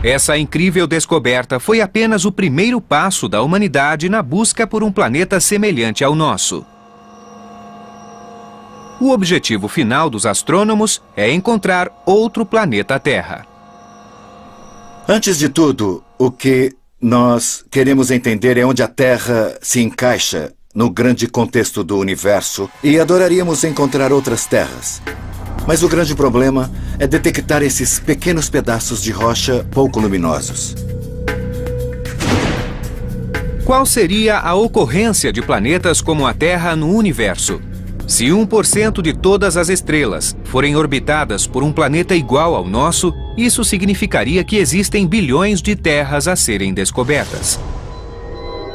Essa incrível descoberta foi apenas o primeiro passo da humanidade na busca por um planeta semelhante ao nosso. O objetivo final dos astrônomos é encontrar outro planeta Terra. Antes de tudo, o que nós queremos entender é onde a Terra se encaixa no grande contexto do universo, e adoraríamos encontrar outras terras. Mas o grande problema é detectar esses pequenos pedaços de rocha pouco luminosos. Qual seria a ocorrência de planetas como a Terra no universo? Se 1% de todas as estrelas forem orbitadas por um planeta igual ao nosso, isso significaria que existem bilhões de terras a serem descobertas.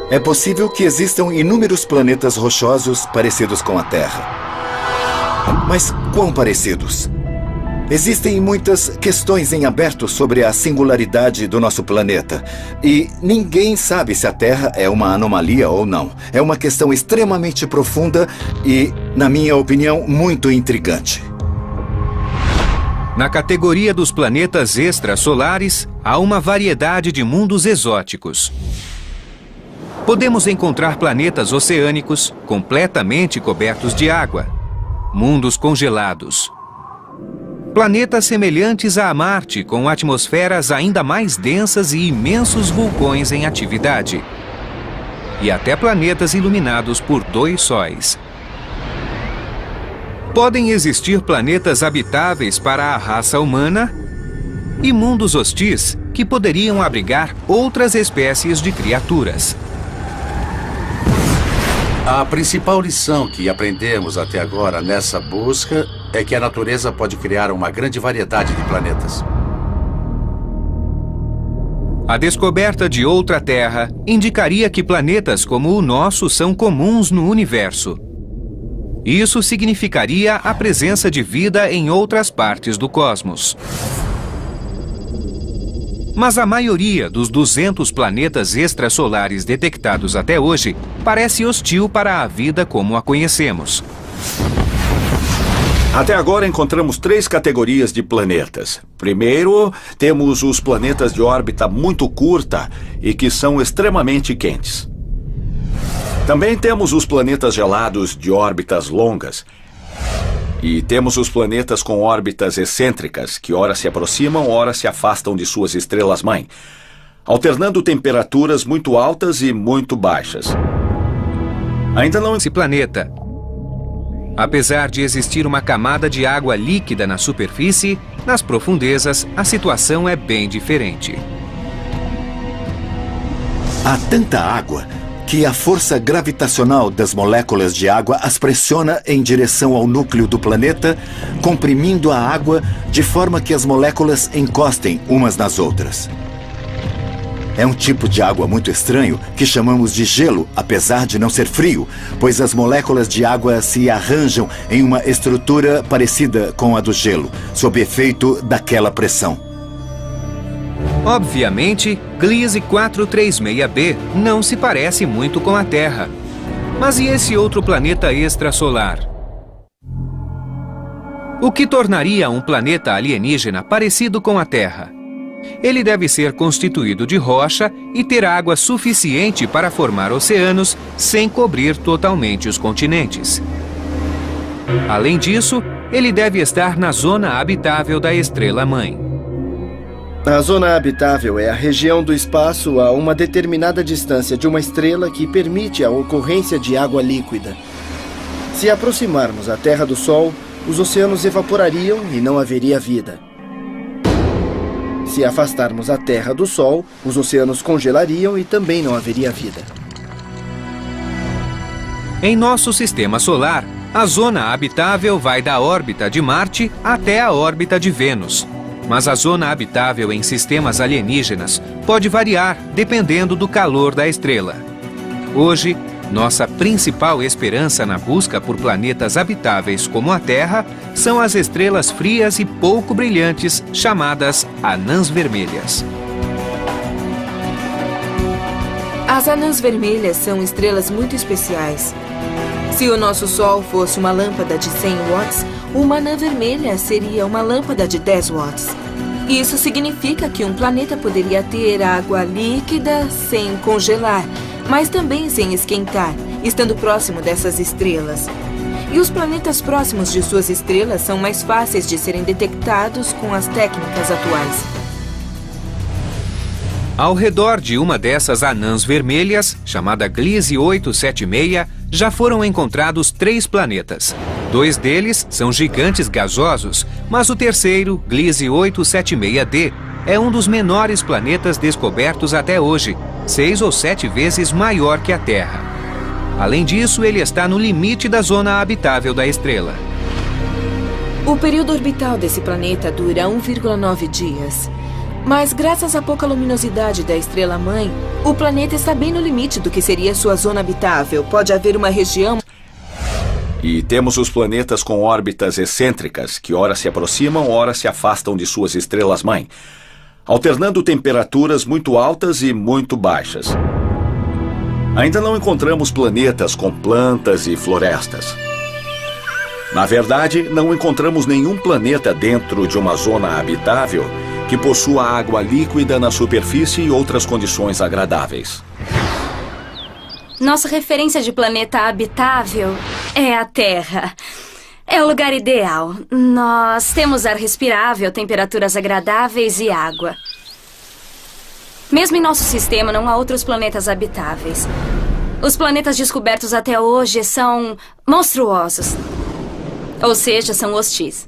É possível que existam inúmeros planetas rochosos parecidos com a Terra. Mas quão parecidos? Existem muitas questões em aberto sobre a singularidade do nosso planeta. E ninguém sabe se a Terra é uma anomalia ou não. É uma questão extremamente profunda e, na minha opinião, muito intrigante. Na categoria dos planetas extrasolares, há uma variedade de mundos exóticos. Podemos encontrar planetas oceânicos completamente cobertos de água, mundos congelados, planetas semelhantes a Marte, com atmosferas ainda mais densas e imensos vulcões em atividade. E até planetas iluminados por 2 sóis. Podem existir planetas habitáveis para a raça humana e mundos hostis que poderiam abrigar outras espécies de criaturas. A principal lição que aprendemos até agora nessa busca é que a natureza pode criar uma grande variedade de planetas. A descoberta de outra Terra indicaria que planetas como o nosso são comuns no universo. Isso significaria a presença de vida em outras partes do cosmos. Mas a maioria dos 200 planetas extrasolares detectados até hoje parece hostil para a vida como a conhecemos. Até agora encontramos 3 categorias de planetas. Primeiro, temos os planetas de órbita muito curta e que são extremamente quentes. Também temos os planetas gelados de órbitas longas. E temos os planetas com órbitas excêntricas, que ora se aproximam, ora se afastam de suas estrelas-mãe, alternando temperaturas muito altas e muito baixas. Ainda não... Esse planeta, apesar de existir uma camada de água líquida na superfície, nas profundezas a situação é bem diferente. Há tanta água que a força gravitacional das moléculas de água as pressiona em direção ao núcleo do planeta, comprimindo a água de forma que as moléculas encostem umas nas outras. É um tipo de água muito estranho que chamamos de gelo, apesar de não ser frio, pois as moléculas de água se arranjam em uma estrutura parecida com a do gelo, sob efeito daquela pressão. Obviamente, Gliese 436b não se parece muito com a Terra. Mas e esse outro planeta extrasolar? O que tornaria um planeta alienígena parecido com a Terra? Ele deve ser constituído de rocha e ter água suficiente para formar oceanos sem cobrir totalmente os continentes. Além disso, ele deve estar na zona habitável da estrela-mãe. A zona habitável é a região do espaço a uma determinada distância de uma estrela que permite a ocorrência de água líquida. Se aproximarmos a Terra do Sol, os oceanos evaporariam e não haveria vida. Se afastarmos a Terra do Sol, os oceanos congelariam e também não haveria vida. Em nosso sistema solar, a zona habitável vai da órbita de Marte até a órbita de Vênus. Mas a zona habitável em sistemas alienígenas pode variar dependendo do calor da estrela. Hoje, nossa principal esperança na busca por planetas habitáveis como a Terra são as estrelas frias e pouco brilhantes chamadas anãs vermelhas. As anãs vermelhas são estrelas muito especiais. Se o nosso Sol fosse uma lâmpada de 100 watts, uma anã vermelha seria uma lâmpada de 10 watts. Isso significa que um planeta poderia ter água líquida sem congelar, mas também sem esquentar, estando próximo dessas estrelas. E os planetas próximos de suas estrelas são mais fáceis de serem detectados com as técnicas atuais. Ao redor de uma dessas anãs vermelhas, chamada Gliese 876, já foram encontrados 3 planetas. 2 deles são gigantes gasosos, mas o terceiro, Gliese 876d, é um dos menores planetas descobertos até hoje, 6 ou 7 vezes maior que a Terra. Além disso, ele está no limite da zona habitável da estrela. O período orbital desse planeta dura 1,9 dias. Mas graças à pouca luminosidade da estrela-mãe, o planeta está bem no limite do que seria sua zona habitável. Pode haver uma região... E temos os planetas com órbitas excêntricas, que ora se aproximam, ora se afastam de suas estrelas-mãe, alternando temperaturas muito altas e muito baixas. Ainda não encontramos planetas com plantas e florestas. Na verdade, não encontramos nenhum planeta dentro de uma zona habitável que possua água líquida na superfície e outras condições agradáveis. Nossa referência de planeta habitável é a Terra. É o lugar ideal. Nós temos ar respirável, temperaturas agradáveis e água. Mesmo em nosso sistema, não há outros planetas habitáveis. Os planetas descobertos até hoje são monstruosos. Ou seja, são hostis.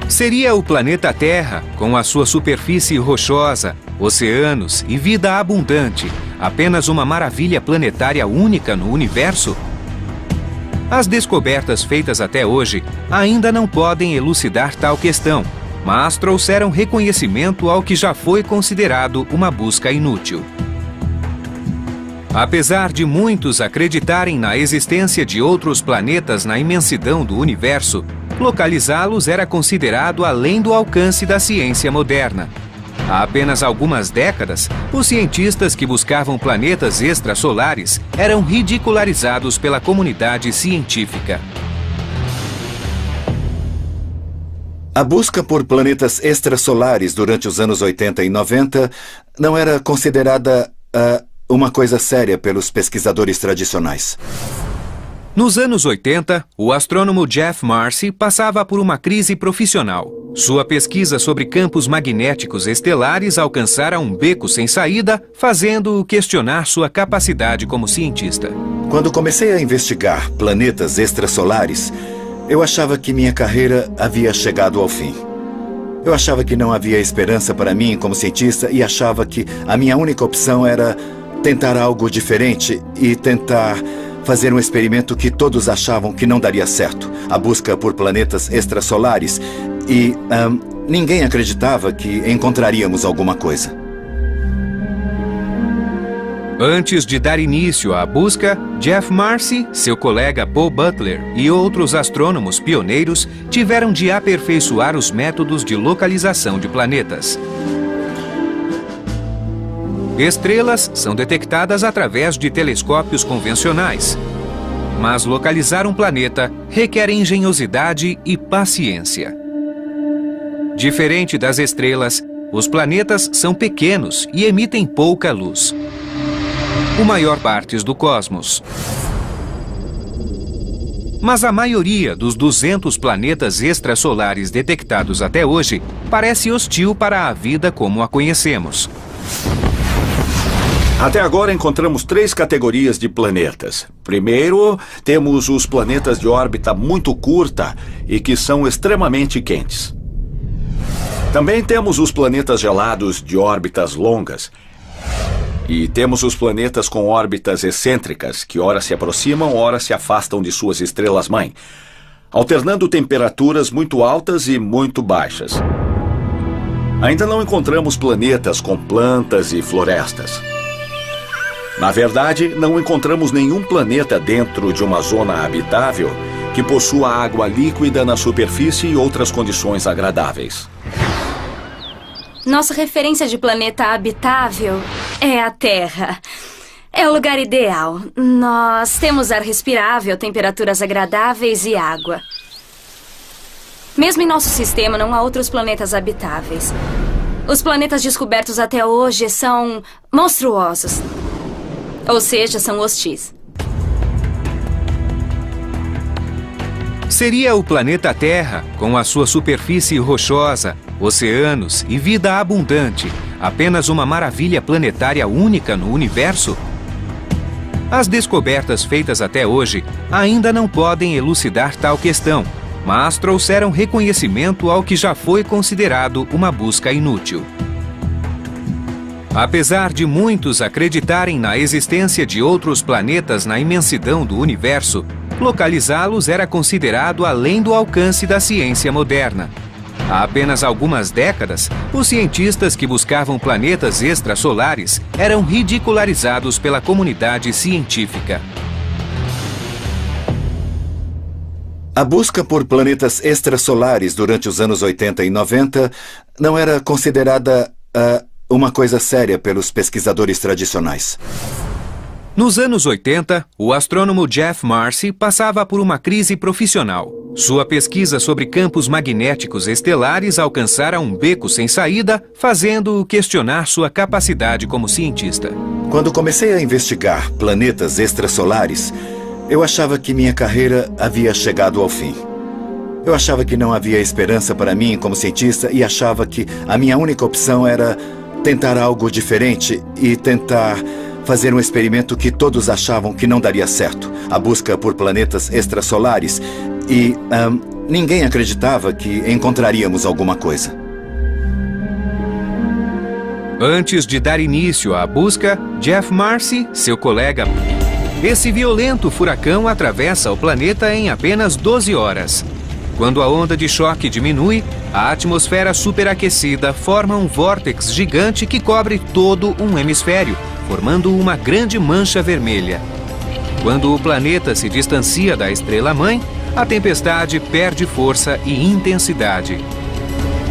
Seria o planeta Terra, com a sua superfície rochosa, oceanos e vida abundante, apenas uma maravilha planetária única no universo? As descobertas feitas até hoje ainda não podem elucidar tal questão, mas trouxeram reconhecimento ao que já foi considerado uma busca inútil. Apesar de muitos acreditarem na existência de outros planetas na imensidão do universo, localizá-los era considerado além do alcance da ciência moderna. Há apenas algumas décadas, os cientistas que buscavam planetas extrasolares eram ridicularizados pela comunidade científica. A busca por planetas extrasolares durante os anos 80 e 90 não era considerada uma coisa séria pelos pesquisadores tradicionais. Nos anos 80, o astrônomo Jeff Marcy passava por uma crise profissional. Sua pesquisa sobre campos magnéticos estelares alcançara um beco sem saída, fazendo-o questionar sua capacidade como cientista. Quando comecei a investigar planetas extrasolares, eu achava que minha carreira havia chegado ao fim. Eu achava que não havia esperança para mim como cientista e achava que a minha única opção era tentar algo diferente e tentar fazer um experimento que todos achavam que não daria certo. A busca por planetas extrasolares. E ninguém acreditava que encontraríamos alguma coisa. Antes de dar início à busca, Jeff Marcy, seu colega Paul Butler e outros astrônomos pioneiros tiveram de aperfeiçoar os métodos de localização de planetas. Estrelas são detectadas através de telescópios convencionais. Mas localizar um planeta requer engenhosidade e paciência. Diferente das estrelas, os planetas são pequenos e emitem pouca luz. O maior parte do cosmos. Mas a maioria dos 200 planetas extrasolares detectados até hoje parece hostil para a vida como a conhecemos. Até agora encontramos 3 categorias de planetas. Primeiro, temos os planetas de órbita muito curta e que são extremamente quentes. Também temos os planetas gelados de órbitas longas. E temos os planetas com órbitas excêntricas, que ora se aproximam, ora se afastam de suas estrelas-mãe, alternando temperaturas muito altas e muito baixas. Ainda não encontramos planetas com plantas e florestas. Na verdade, não encontramos nenhum planeta dentro de uma zona habitável que possua água líquida na superfície e outras condições agradáveis. Nossa referência de planeta habitável é a Terra. É o lugar ideal. Nós temos ar respirável, temperaturas agradáveis e água. Mesmo em nosso sistema, não há outros planetas habitáveis. Os planetas descobertos até hoje são monstruosos. Ou seja, são hostis. Seria o planeta Terra, com a sua superfície rochosa, oceanos e vida abundante, apenas uma maravilha planetária única no universo? As descobertas feitas até hoje ainda não podem elucidar tal questão, mas trouxeram reconhecimento ao que já foi considerado uma busca inútil. Apesar de muitos acreditarem na existência de outros planetas na imensidão do universo, localizá-los era considerado além do alcance da ciência moderna. Há apenas algumas décadas, os cientistas que buscavam planetas extrasolares eram ridicularizados pela comunidade científica. A busca por planetas extrasolares durante os anos 80 e 90 não era considerada uma coisa séria pelos pesquisadores tradicionais. Nos anos 80, o astrônomo Jeff Marcy passava por uma crise profissional. Sua pesquisa sobre campos magnéticos estelares alcançara um beco sem saída, fazendo-o questionar sua capacidade como cientista. Quando comecei a investigar planetas extrasolares, eu achava que minha carreira havia chegado ao fim. Eu achava que não havia esperança para mim como cientista e achava que a minha única opção era tentar algo diferente e tentar fazer um experimento que todos achavam que não daria certo. A busca por planetas extrasolares e ninguém acreditava que encontraríamos alguma coisa. Antes de dar início à busca, Jeff Marcy, seu colega... Esse violento furacão atravessa o planeta em apenas 12 horas. Quando a onda de choque diminui, a atmosfera superaquecida forma um vórtex gigante que cobre todo um hemisfério, formando uma grande mancha vermelha. Quando o planeta se distancia da estrela-mãe, a tempestade perde força e intensidade.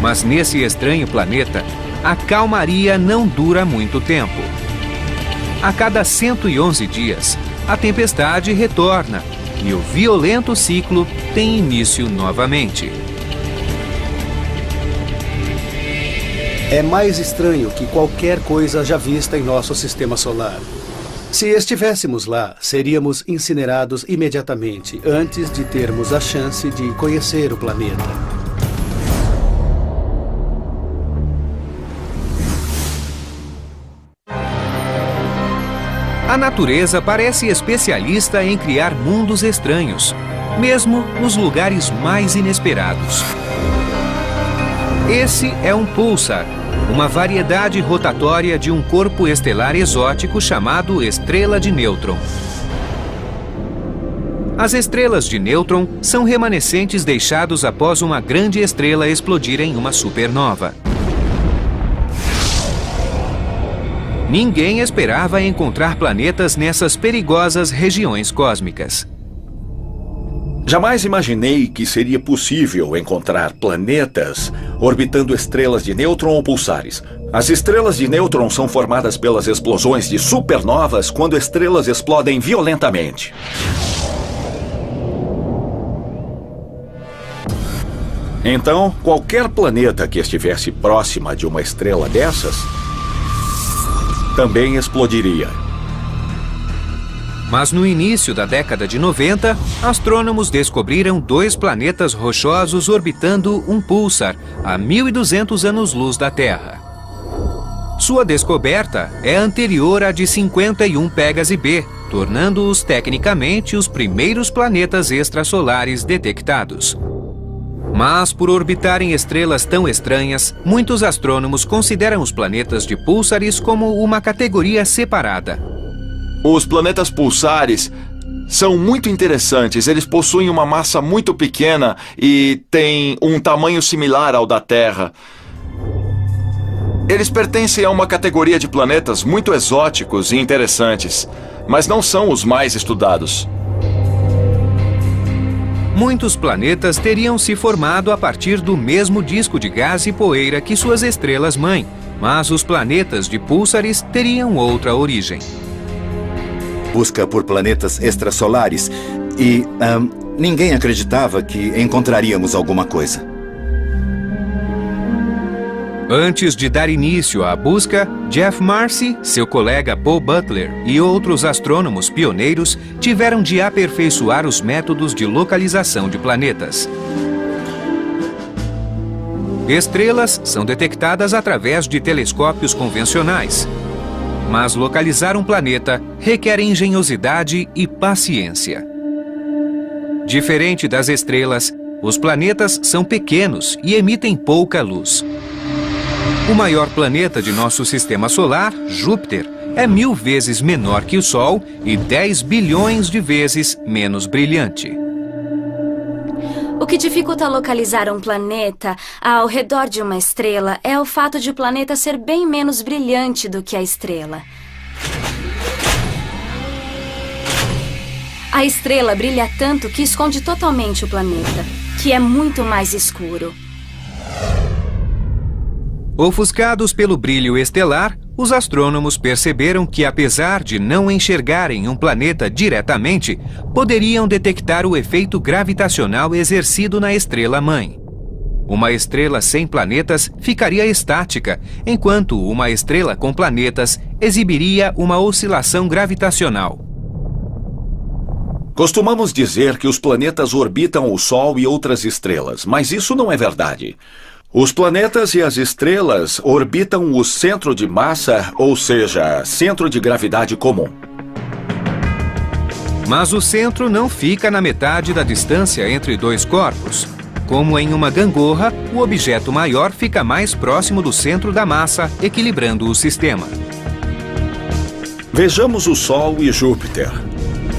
Mas nesse estranho planeta, a calmaria não dura muito tempo. A cada 111 dias, a tempestade retorna e o violento ciclo tem início novamente. É mais estranho que qualquer coisa já vista em nosso sistema solar. Se estivéssemos lá, seríamos incinerados imediatamente, antes de termos a chance de conhecer o planeta. A natureza parece especialista em criar mundos estranhos, mesmo nos lugares mais inesperados. Esse é um pulsar, uma variedade rotatória de um corpo estelar exótico chamado estrela de nêutron. As estrelas de nêutron são remanescentes deixados após uma grande estrela explodir em uma supernova. Ninguém esperava encontrar planetas nessas perigosas regiões cósmicas. Jamais imaginei que seria possível encontrar planetas orbitando estrelas de nêutron ou pulsares. As estrelas de nêutron são formadas pelas explosões de supernovas quando estrelas explodem violentamente. Então, qualquer planeta que estivesse próxima de uma estrela dessas também explodiria. Mas no início da década de 90, astrônomos descobriram 2 planetas rochosos orbitando um pulsar a 1.200 anos-luz da Terra. Sua descoberta é anterior à de 51 Pégase B, tornando-os tecnicamente os primeiros planetas extrasolares detectados. Mas, por orbitarem estrelas tão estranhas, muitos astrônomos consideram os planetas de púlsares como uma categoria separada. Os planetas pulsares são muito interessantes. Eles possuem uma massa muito pequena e têm um tamanho similar ao da Terra. Eles pertencem a uma categoria de planetas muito exóticos e interessantes, mas não são os mais estudados. Muitos planetas teriam se formado a partir do mesmo disco de gás e poeira que suas estrelas-mãe, mas os planetas de púlsares teriam outra origem. Busca por planetas extrasolares e ninguém acreditava que encontraríamos alguma coisa. Antes de dar início à busca, Jeff Marcy, seu colega Paul Butler e outros astrônomos pioneiros tiveram de aperfeiçoar os métodos de localização de planetas. Estrelas são detectadas através de telescópios convencionais, mas localizar um planeta requer engenhosidade e paciência. Diferente das estrelas, Os planetas são pequenos e emitem pouca luz. O maior planeta de nosso sistema solar, Júpiter, é 1000 vezes menor que o Sol e 10 bilhões de vezes menos brilhante. O que dificulta localizar um planeta ao redor de uma estrela é o fato de o planeta ser bem menos brilhante do que a estrela. A estrela brilha tanto que esconde totalmente o planeta, que é muito mais escuro. Ofuscados pelo brilho estelar, os astrônomos perceberam que, apesar de não enxergarem um planeta diretamente, poderiam detectar o efeito gravitacional exercido na estrela-mãe. Uma estrela sem planetas ficaria estática, enquanto uma estrela com planetas exibiria uma oscilação gravitacional. Costumamos dizer que os planetas orbitam o Sol e outras estrelas, mas isso não é verdade. Os planetas e as estrelas orbitam o centro de massa, ou seja, centro de gravidade comum. Mas o centro não fica na metade da distância entre dois corpos. Como em uma gangorra, o objeto maior fica mais próximo do centro da massa, equilibrando o sistema. Vejamos o Sol e Júpiter.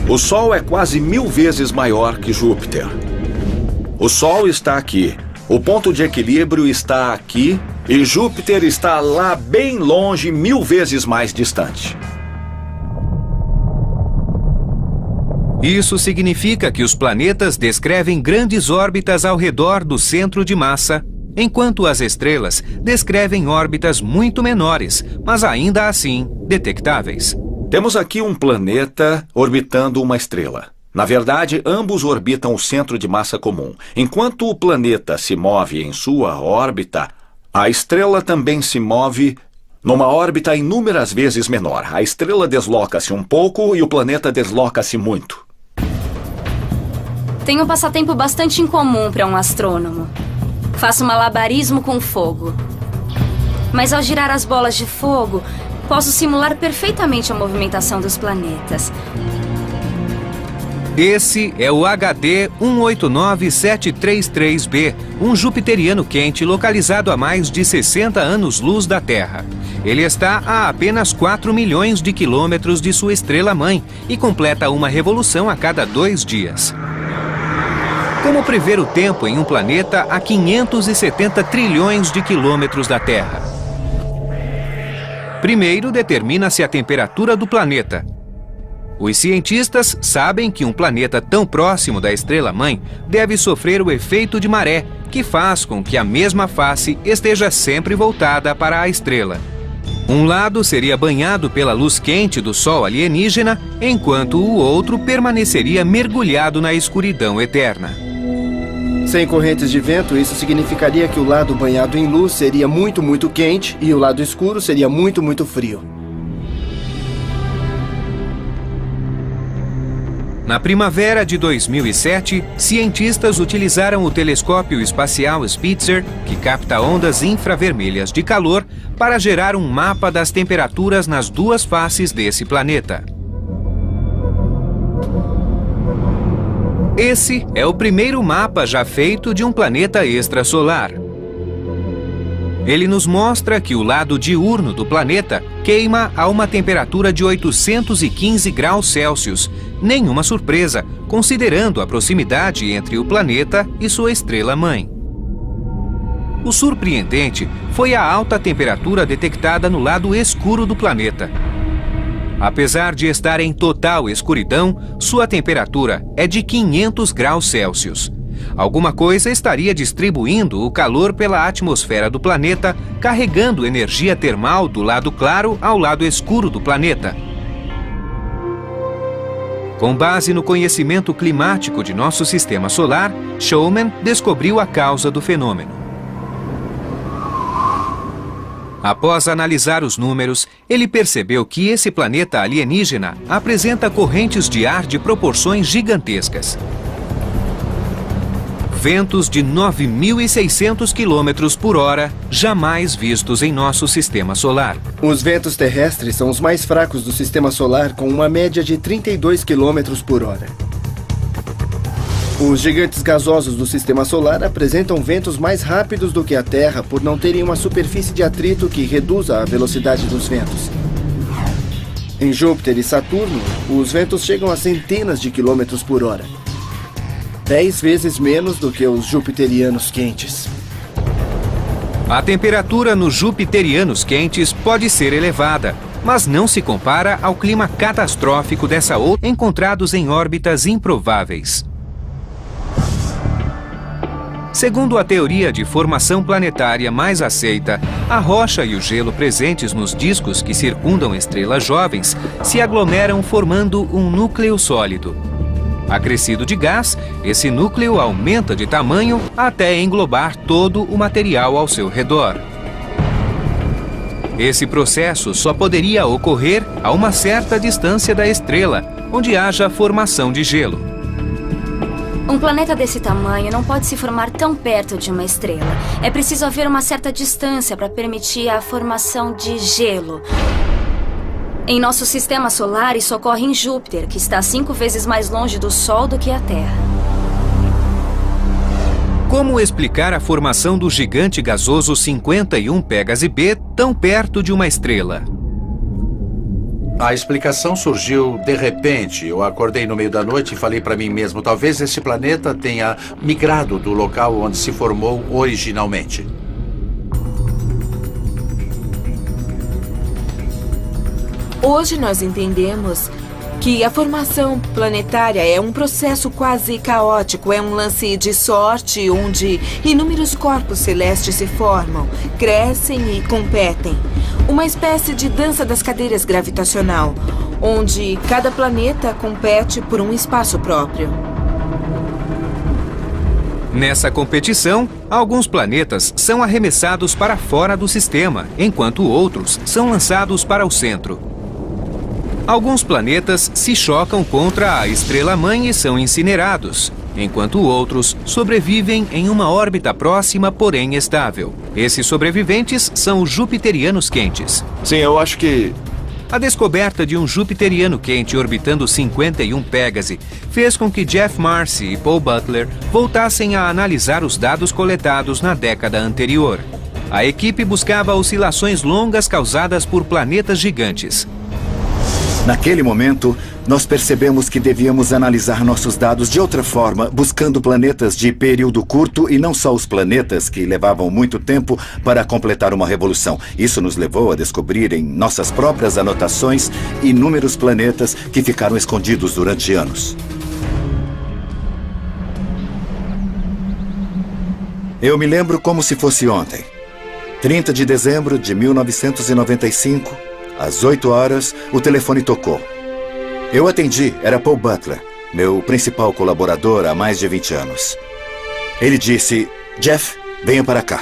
O Sol é quase 1000 vezes maior que Júpiter. O Sol está aqui. O ponto de equilíbrio está aqui e Júpiter está lá bem longe, 1000 vezes mais distante. Isso significa que os planetas descrevem grandes órbitas ao redor do centro de massa, enquanto as estrelas descrevem órbitas muito menores, mas ainda assim detectáveis. Temos aqui um planeta orbitando uma estrela. Na verdade, ambos orbitam o centro de massa comum. Enquanto o planeta se move em sua órbita, a estrela também se move numa órbita inúmeras vezes menor. A estrela desloca-se um pouco e o planeta desloca-se muito. Tem um passatempo bastante incomum para um astrônomo. Faço malabarismo com fogo. Mas ao girar as bolas de fogo, posso simular perfeitamente a movimentação dos planetas. Esse é o HD 189733b, um jupiteriano quente localizado a mais de 60 anos-luz da Terra. Ele está a apenas 4 milhões de quilômetros de sua estrela-mãe e completa uma revolução a cada 2 dias. Como prever o tempo em um planeta a 570 trilhões de quilômetros da Terra? Primeiro, determina-se a temperatura do planeta. Os cientistas sabem que um planeta tão próximo da estrela-mãe deve sofrer o efeito de maré, que faz com que a mesma face esteja sempre voltada para a estrela. Um lado seria banhado pela luz quente do Sol alienígena, enquanto o outro permaneceria mergulhado na escuridão eterna. Sem correntes de vento, isso significaria que o lado banhado em luz seria muito, muito quente e o lado escuro seria muito, muito frio. Na primavera de 2007, cientistas utilizaram o telescópio espacial Spitzer, que capta ondas infravermelhas de calor, para gerar um mapa das temperaturas nas duas faces desse planeta. Esse é o primeiro mapa já feito de um planeta extrasolar. Ele nos mostra que o lado diurno do planeta queima a uma temperatura de 815 graus Celsius. Nenhuma surpresa, considerando a proximidade entre o planeta e sua estrela-mãe. O surpreendente foi a alta temperatura detectada no lado escuro do planeta. Apesar de estar em total escuridão, sua temperatura é de 500 graus Celsius. Alguma coisa estaria distribuindo o calor pela atmosfera do planeta, carregando energia termal do lado claro ao lado escuro do planeta. Com base no conhecimento climático de nosso sistema solar, Showman descobriu a causa do fenômeno. Após analisar os números, ele percebeu que esse planeta alienígena apresenta correntes de ar de proporções gigantescas. Ventos de 9.600 km por hora, jamais vistos em nosso sistema solar. Os ventos terrestres são os mais fracos do sistema solar, com uma média de 32 km por hora. Os gigantes gasosos do Sistema Solar apresentam ventos mais rápidos do que a Terra por não terem uma superfície de atrito que reduza a velocidade dos ventos. Em Júpiter e Saturno, os ventos chegam a centenas de quilômetros por hora. 10 vezes menos do que os jupiterianos quentes. A temperatura nos jupiterianos quentes pode ser elevada, mas não se compara ao clima catastrófico dessa outra encontrados em órbitas improváveis. Segundo a teoria de formação planetária mais aceita, a rocha e o gelo presentes nos discos que circundam estrelas jovens se aglomeram formando um núcleo sólido. Acrescido de gás, esse núcleo aumenta de tamanho até englobar todo o material ao seu redor. Esse processo só poderia ocorrer a uma certa distância da estrela, onde haja formação de gelo. Um planeta desse tamanho não pode se formar tão perto de uma estrela. É preciso haver uma certa distância para permitir a formação de gelo. Em nosso sistema solar, isso ocorre em Júpiter, que está 5 vezes mais longe do Sol do que a Terra. Como explicar a formação do gigante gasoso 51 Pégase B tão perto de uma estrela? A explicação surgiu de repente. Eu acordei no meio da noite e falei para mim mesmo, talvez esse planeta tenha migrado do local onde se formou originalmente. Hoje nós entendemos que a formação planetária é um processo quase caótico, é um lance de sorte onde inúmeros corpos celestes se formam, crescem e competem. Uma espécie de dança das cadeiras gravitacional, onde cada planeta compete por um espaço próprio. Nessa competição, alguns planetas são arremessados para fora do sistema, enquanto outros são lançados para o centro. Alguns planetas se chocam contra a estrela-mãe e são incinerados, enquanto outros sobrevivem em uma órbita próxima, porém estável. Esses sobreviventes são os jupiterianos quentes. Sim, eu acho que... A descoberta de um jupiteriano quente orbitando 51 Pégase fez com que Jeff Marcy e Paul Butler voltassem a analisar os dados coletados na década anterior. A equipe buscava oscilações longas causadas por planetas gigantes. Naquele momento, nós percebemos que devíamos analisar nossos dados de outra forma, buscando planetas de período curto e não só os planetas que levavam muito tempo para completar uma revolução. Isso nos levou a descobrir em nossas próprias anotações inúmeros planetas que ficaram escondidos durante anos. Eu me lembro como se fosse ontem. 30 de dezembro de 1995... Às 8 horas, o telefone tocou. Eu atendi, era Paul Butler, meu principal colaborador há mais de 20 anos. Ele disse, Jeff, venha para cá.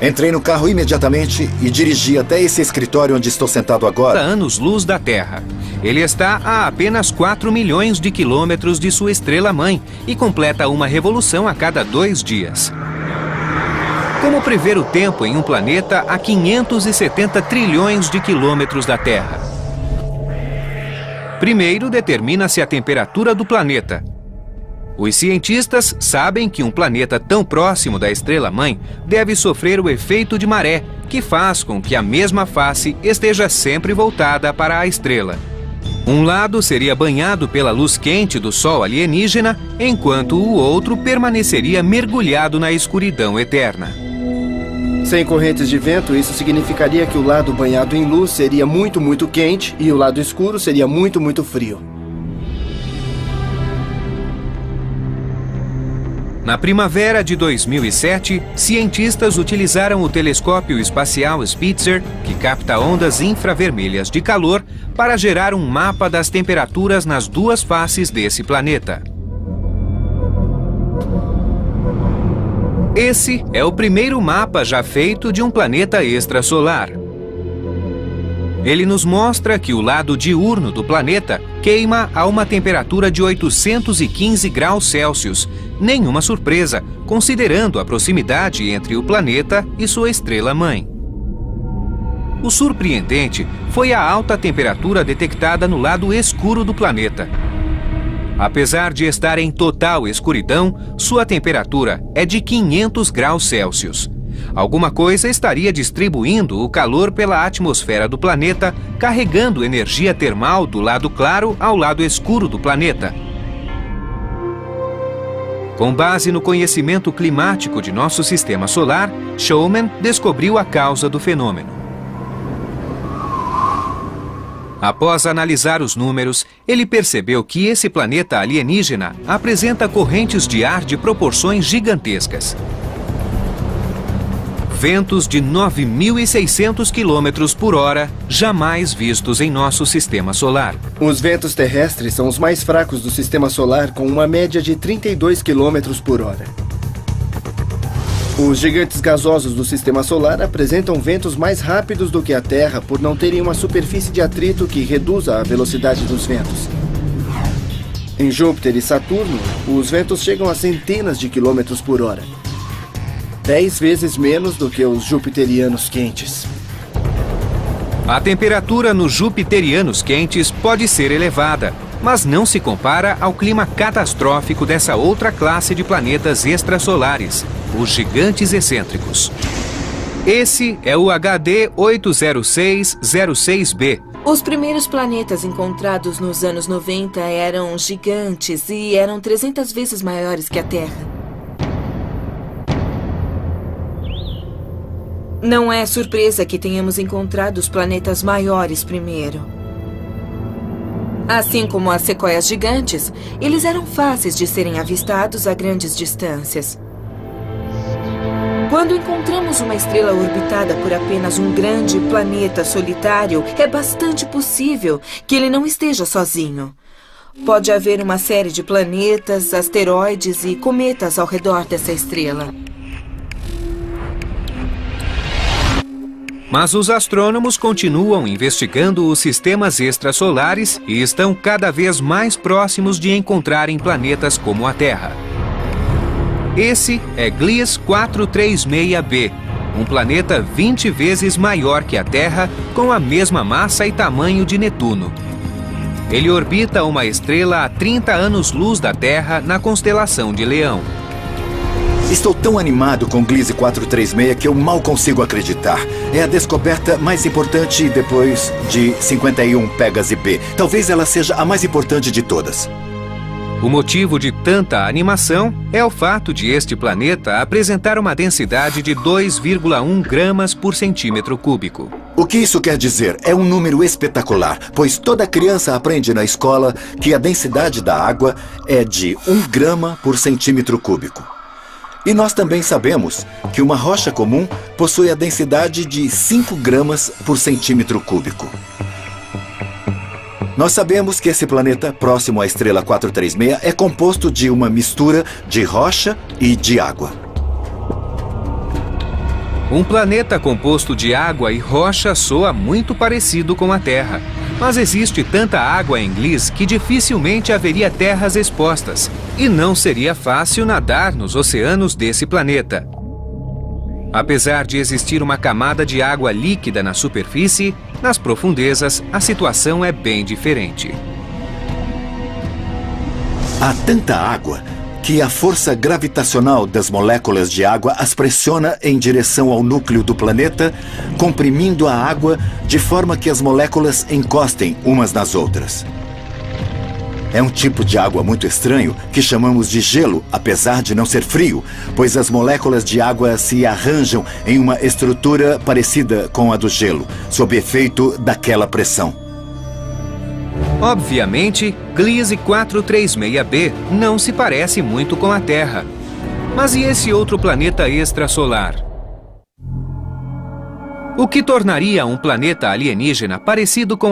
Entrei no carro imediatamente e dirigi até esse escritório onde estou sentado agora. Anos-luz da Terra. Ele está a apenas 4 milhões de quilômetros de sua estrela-mãe e completa uma revolução a cada 2 dias. Como prever o tempo em um planeta a 570 trilhões de quilômetros da Terra? Primeiro, determina-se a temperatura do planeta. Os cientistas sabem que um planeta tão próximo da estrela-mãe deve sofrer o efeito de maré, que faz com que a mesma face esteja sempre voltada para a estrela. Um lado seria banhado pela luz quente do Sol alienígena, enquanto o outro permaneceria mergulhado na escuridão eterna. Sem correntes de vento, isso significaria que o lado banhado em luz seria muito, muito quente e o lado escuro seria muito, muito frio. Na primavera de 2007, cientistas utilizaram o telescópio espacial Spitzer, que capta ondas infravermelhas de calor, para gerar um mapa das temperaturas nas duas faces desse planeta. Esse é o primeiro mapa já feito de um planeta extrasolar. Ele nos mostra que o lado diurno do planeta queima a uma temperatura de 815 graus Celsius. Nenhuma surpresa, considerando a proximidade entre o planeta e sua estrela-mãe. O surpreendente foi a alta temperatura detectada no lado escuro do planeta. Apesar de estar em total escuridão, sua temperatura é de 500 graus Celsius. Alguma coisa estaria distribuindo o calor pela atmosfera do planeta, carregando energia termal do lado claro ao lado escuro do planeta. Com base no conhecimento climático de nosso sistema solar, Showman descobriu a causa do fenômeno. Após analisar os números, ele percebeu que esse planeta alienígena apresenta correntes de ar de proporções gigantescas. Ventos de 9.600 km por hora, jamais vistos em nosso sistema solar. Os ventos terrestres são os mais fracos do sistema solar, com uma média de 32 km por hora. Os gigantes gasosos do sistema solar apresentam ventos mais rápidos do que a Terra por não terem uma superfície de atrito que reduza a velocidade dos ventos. Em Júpiter e Saturno, os ventos chegam a centenas de quilômetros por hora. 10 vezes menos do que os jupiterianos quentes. A temperatura nos jupiterianos quentes pode ser elevada, mas não se compara ao clima catastrófico dessa outra classe de planetas extrasolares, os gigantes excêntricos. Esse é o HD 80606b. Os primeiros planetas encontrados nos anos 90 eram gigantes e eram 300 vezes maiores que a Terra. Não é surpresa que tenhamos encontrado os planetas maiores primeiro. Assim como as sequoias gigantes, eles eram fáceis de serem avistados a grandes distâncias. Quando encontramos uma estrela orbitada por apenas um grande planeta solitário, é bastante possível que ele não esteja sozinho. Pode haver uma série de planetas, asteroides e cometas ao redor dessa estrela. Mas os astrônomos continuam investigando os sistemas extrasolares e estão cada vez mais próximos de encontrarem planetas como a Terra. Esse é Gliese 436b, um planeta 20 vezes maior que a Terra, com a mesma massa e tamanho de Netuno. Ele orbita uma estrela a 30 anos-luz da Terra na constelação de Leão. Estou tão animado com Gliese 436 que eu mal consigo acreditar. É a descoberta mais importante depois de 51 Pégase B. Talvez ela seja a mais importante de todas. O motivo de tanta animação é o fato de este planeta apresentar uma densidade de 2,1 gramas por centímetro cúbico. O que isso quer dizer? É um número espetacular, pois toda criança aprende na escola que a densidade da água é de 1 grama por centímetro cúbico. E nós também sabemos que uma rocha comum possui a densidade de 5 gramas por centímetro cúbico. Nós sabemos que esse planeta, próximo à estrela 436, é composto de uma mistura de rocha e de água. Um planeta composto de água e rocha soa muito parecido com a Terra. Mas existe tanta água em Gliese que dificilmente haveria terras expostas, e não seria fácil nadar nos oceanos desse planeta. Apesar de existir uma camada de água líquida na superfície, nas profundezas a situação é bem diferente. Há tanta água que a força gravitacional das moléculas de água as pressiona em direção ao núcleo do planeta, comprimindo a água de forma que as moléculas encostem umas nas outras. É um tipo de água muito estranho que chamamos de gelo, apesar de não ser frio, pois as moléculas de água se arranjam em uma estrutura parecida com a do gelo, sob efeito daquela pressão. Obviamente, Gliese 436b não se parece muito com a Terra. Mas e esse outro planeta extrasolar? O que tornaria um planeta alienígena parecido com